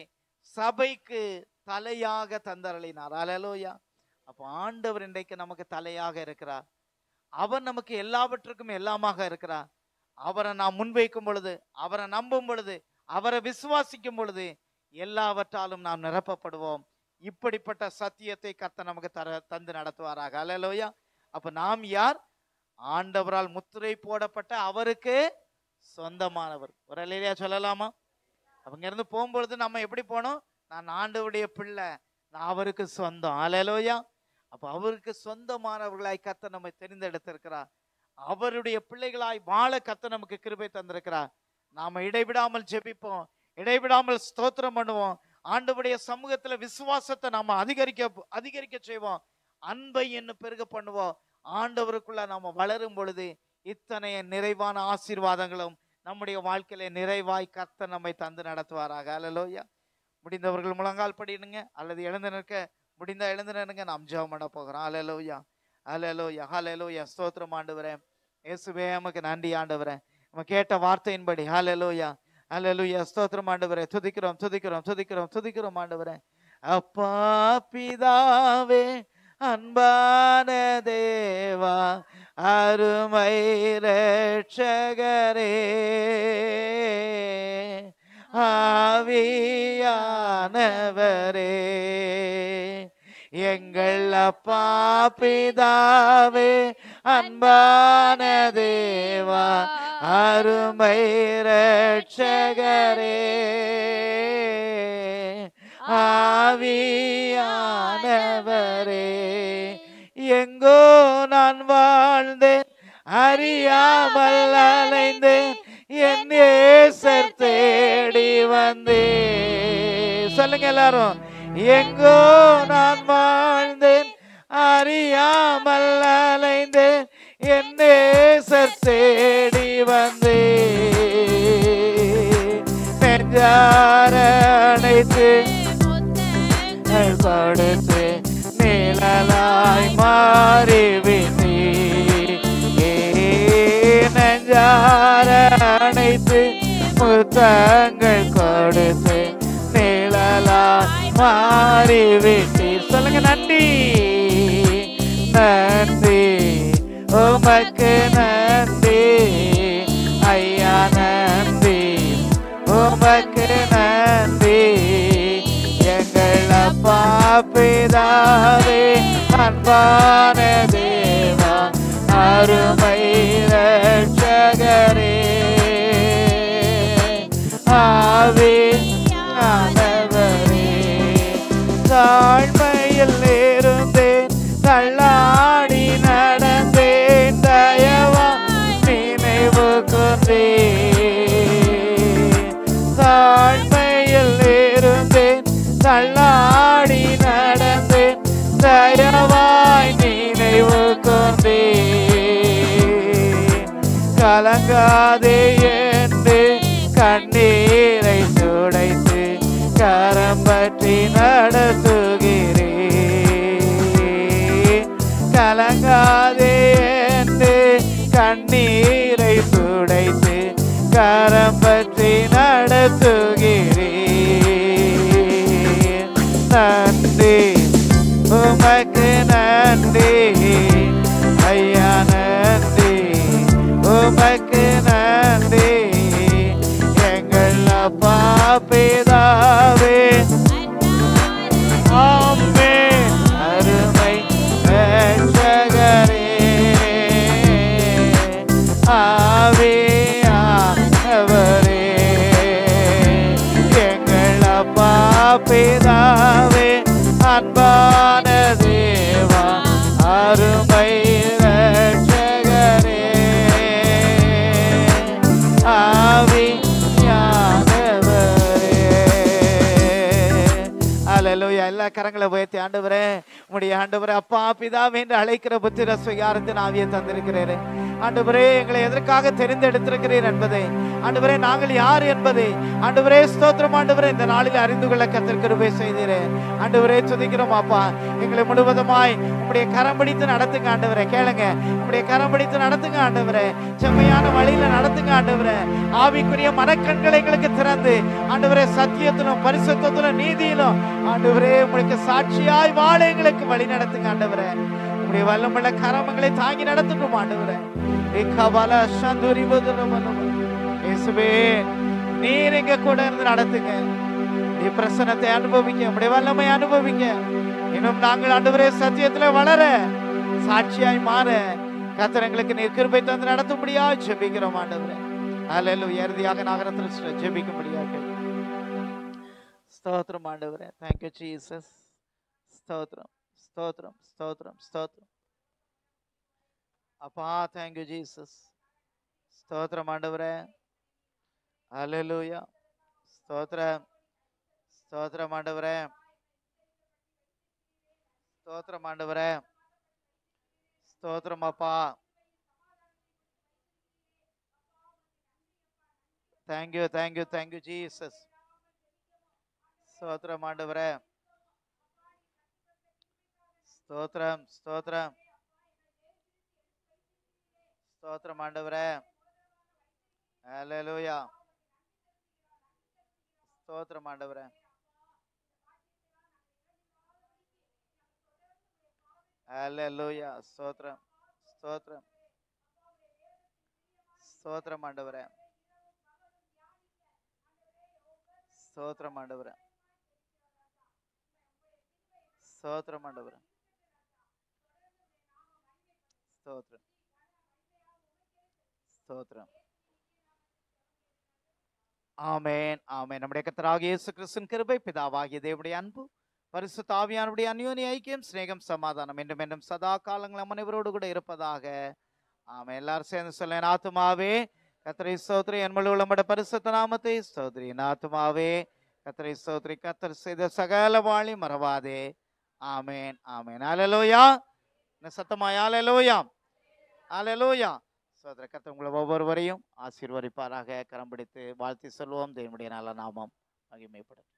சபைக்கு தலையாக தந்தருளினார். அல்லேலூயா. அப்போ ஆண்டவர் இன்றைக்கு நமக்கு தலையாக இருக்கிறார். அவர் நமக்கு எல்லாவற்றுக்கும் எல்லாமாக இருக்கிறார். அவரை நாம் முன்வைக்கும் பொழுது, அவரை நம்பும் பொழுது, அவரை விசுவாசிக்கும் பொழுது எல்லாவற்றாலும் நாம் நிரப்பப்படுவோம். இப்படிப்பட்ட சத்தியத்தை கர்த்தர் நமக்கு தந்து நடத்துவாராக. அல்லேலூயா. அப்ப நாம் யார்? ஆண்டவரால் முத்திரை போடப்பட்ட அவருக்கு சொந்தமானவர். ஒரு அல்லேலூயா சொல்லலாமா? அவங்க இருந்து போகும்பொழுது நம்ம எப்படி போனோம்? நான் ஆண்டவருடைய பிள்ளை, நான் அவருக்கு சொந்தம். அல்லேலூயா. அப்ப அவருக்கு சொந்தமானவர்களாய் கர்த்தர் நம்மை தெரிந்தெடுத்திருக்கிறார். அவருடைய பிள்ளைகளாய் வாழ கர்த்தர் நமக்கு கிருபை தந்திருக்கிறார். நாம இடைவிடாமல் ஜெபிப்போம், இடைவிடாமல் ஸ்தோத்திரம் பண்ணுவோம். ஆண்டவருடைய சமூகத்துல விசுவாசத்தை நாம அதிகரிக்க செய்வோம். அன்பை என்ன பெருக பண்ணுவோம். ஆண்டவருக்குள்ள நாம வளரும் பொழுது இத்தனை நிறைவான ஆசீர்வாதங்களும் நம்முடைய வாழ்க்கையில நிறைவாய் கர்த்தர் நம்மை தந்து நடத்துவாராக. அல்லேலூயா. முடிந்தவர்கள் முழங்கால் படிடுங்க, அல்லது எழுந்து நிற்க முடிந்தா எழுந்து நிற்க. நாம் ஜெபம் பண்ண போகிறோம். அல்லேலூயா. அல்லேலூயா. அல்லேலூயா. ஸ்தோத்திரம் ஆண்டவரே. இயேசுவே உமக்கு நன்றி ஆண்டவரே. நம்ம கேட்ட வார்த்தையின்படி அல்லேலூயா. அல்லேலூயா. ஸ்தோத்திரம் ஆண்டவரே. துதிக்கிறோம் துதிக்கிறோம் துதிக்கிறோம் துதிக்கிறோம் ஆண்டவரே. அப்பா பிதாவே, அன்பான தேவா, அருமை இரட்சகரே, ஆவியானவரே, எங்கள் அப்பா பிதாவே, அன்பான தேவா, அருமை இரட்சகரே, ஆவியானவரே, எங்கோ நான் வாழ்ந்தேன், அறியாமல் அலைந்தேன், என் நேசர் தேடி வந்தேன். சொல்லுங்க எல்லாரும். எங்கோ நான் வாழ்ந்தேன், அறியாமல் அலைந்தேன், என் நேசர் தேடி வந்தேன். நெஞ்சார அணைத்து கொடுத்து நிழலாய் மாறிவிட்டே. நெஞ்சார அணைத்து முத்தங்கள் கொடுத்து நிழலாய் மாறிவிட்டே. சொல்லுங்க. நன்றி நன்றி உமக்கு நன்றி ஐயா, நன்றி உமக்கு நன்றி. எங்கள் அப்பா பிதாவே, அன்பான தேவா, அருமை இரட்சகரே, ஆவியானவரே, தாழ்மையில் இருந்தேன், தள்ளாடி நடந்தேன், தயவா நினைவு கொண்டேன். தாழ்மையில் இருந்தேன், தள்ளாடி நடந்தேன், தயவாய் நினைவு கொண்டேன். கலங்காதே என்று கண்ணீரை துடைத்து கரம் பற்றி நடத்துகிறேன். கரம் பற்றி நடத்துகிறீர். நன்றி உமக்கு நன்றி ஐயா, நன்றி உமக்கு நன்றி எங்கள் அப்பா பிதாவே. ஆமென். அருமை இரட்சகரே, ஆவியானவரே, எங்கள் அப்பா பிதாவே, அன்பான தேவா, அருமை இரட்சகரே, ஆவியானவரே. அல்லேலூயா. எல்லா கரங்களை உயர்த்தி ஆண்டவரே, உம்முடைய ஆண்டவரே அப்பா பிதாவே என்று அழைக்கிற புத்திர சுயாரத்தின் ஆவியை தந்திருக்கிறேன். ஆண்டவரே, எங்களை எதற்காக தெரிந்தெடுத்திருக்கிறீர் என்பதை, ஆண்டவரே நாங்கள் யார் என்பதை, ஆண்டவரே ஸ்தோத்திரம் ஆண்டவரே, இந்த நாளில் அறிந்து கொள்ள கர்த்தர் கிருபை செய்தீரே. ஆண்டவரே துதிக்கிறோம் அப்பா. எங்களை முழுவதுமாய் உம்முடைய கரம் பிடித்து நடத்துங்க ஆண்டவரே. கேளுங்க, உம்முடைய கரம் பிடித்து நடத்துங்க ஆண்டவரே. செம்மையான வழியில நடத்துங்க ஆண்டவரே. ஆவிக்குரிய மனக்கண்களை எங்களுக்கு திறந்து ஆண்டவரே சத்தியத்திலும் பரிசுத்தத்திலும் நீதியிலும் ஆண்டவரே உங்களுக்கு சாட்சியாய் வாழ எங்களுக்கு வழி நடத்துங்க ஆண்டவரே. உம்முடைய வல்லமுள்ள கரமங்களை தாங்கி நடத்தட்டும் ஆண்டவரே. இயேசுவே, நீர் எங்க கூட இருந்து நடத்துங்க. உடைய பிரசன்னத்தை அனுபவிக்க, உடைய வல்லமை அனுபவிக்க, இன்னும் நாங்கள் ஆண்டவரே சத்தியத்துல வளர, சாட்சியாய் மாற கர்த்தர் எங்களுக்கு நீர் கிருபை தந்து நடத்தும்படியா ஜெபிக்கிறோம் ஆண்டவரே. அல்லேலூயா. இறுதியாக நகரத்தில் ஜெபிக்கும்படியாக ஸ்தோத்திரம் ஆண்டவரே. Thank you Jesus. ஸ்தோத்திரம் ஸ்தோத்திரம் ஸ்தோத்திரம் ஸ்தோத்திரம் அப்பா. Thank you Jesus. ஸ்தோத்திரம் ஆண்டவரே. அல்லேலூயா. ஸ்தோத்திரம் ஸ்தோத்திரம் ஆண்டவரே. ஸ்தோத்திரம் ஆண்டவரே. ஸ்தோத்திரம் அப்பா. Thank you thank you thank you Jesus. ஸ்தோத்திரம் ஆண்டவரே. ஸ்தோத்திரம் ஸ்தோத்திரம் ஸ்தோத்திரம் ஆண்டவரே. அல்லேலூயா. ஸ்தோத்திரம் ஆண்டவரே. அல்லேலூயா. ஸ்தோத்திரம் ஸ்தோத்திரம் ஸ்தோத்திரம் ஆண்டவரே. ஸ்தோத்திரம் ஆண்டவரே. ஸ்தோத்திரம் ஆண்டவரே. ஸ்தோத்திரம் ஸ்தோத்திரம். ஆமென் ஆமென். நம்முடைய கர்த்தராகிய இயேசு கிறிஸ்துவின் கிருபை, பிதாவாகிய தேவனுடைய அன்பு, பரிசுத்த ஆவியானவருடைய அந்யோன்ய ஐக்கியம், சிநேகம், சமாதானம் என்றும் என்றும் சதா காலங்கள் நம் அனைவரோடு கூட இருப்பதாக. ஆமென். எல்லாரும் சேர்ந்து சொல்ல, என் ஆத்துமாவே கர்த்தரை ஸ்தோத்திரி, என் முழு உள்ளமுடைய பரிசுத்த நாமத்தை ஸ்தோத்திரி. என் ஆத்துமாவே கர்த்தரை ஸ்தோத்திரி, கர்த்தர் செய்த சகல வாழி மறவாதே. ஆமென் ஆமென். அல்லேலூயா. சத்தமாய் அல்லேலூயா அல்லேலூயா. சோதர கர்த்தர் உங்களை ஒவ்வொருவரையும் ஆசீர்வதிப்பாராக. கரம் பிடித்து வாழ்த்தி சொல்வோம். தேவனுடைய நல்ல நாமம் மகிமைப்படும்.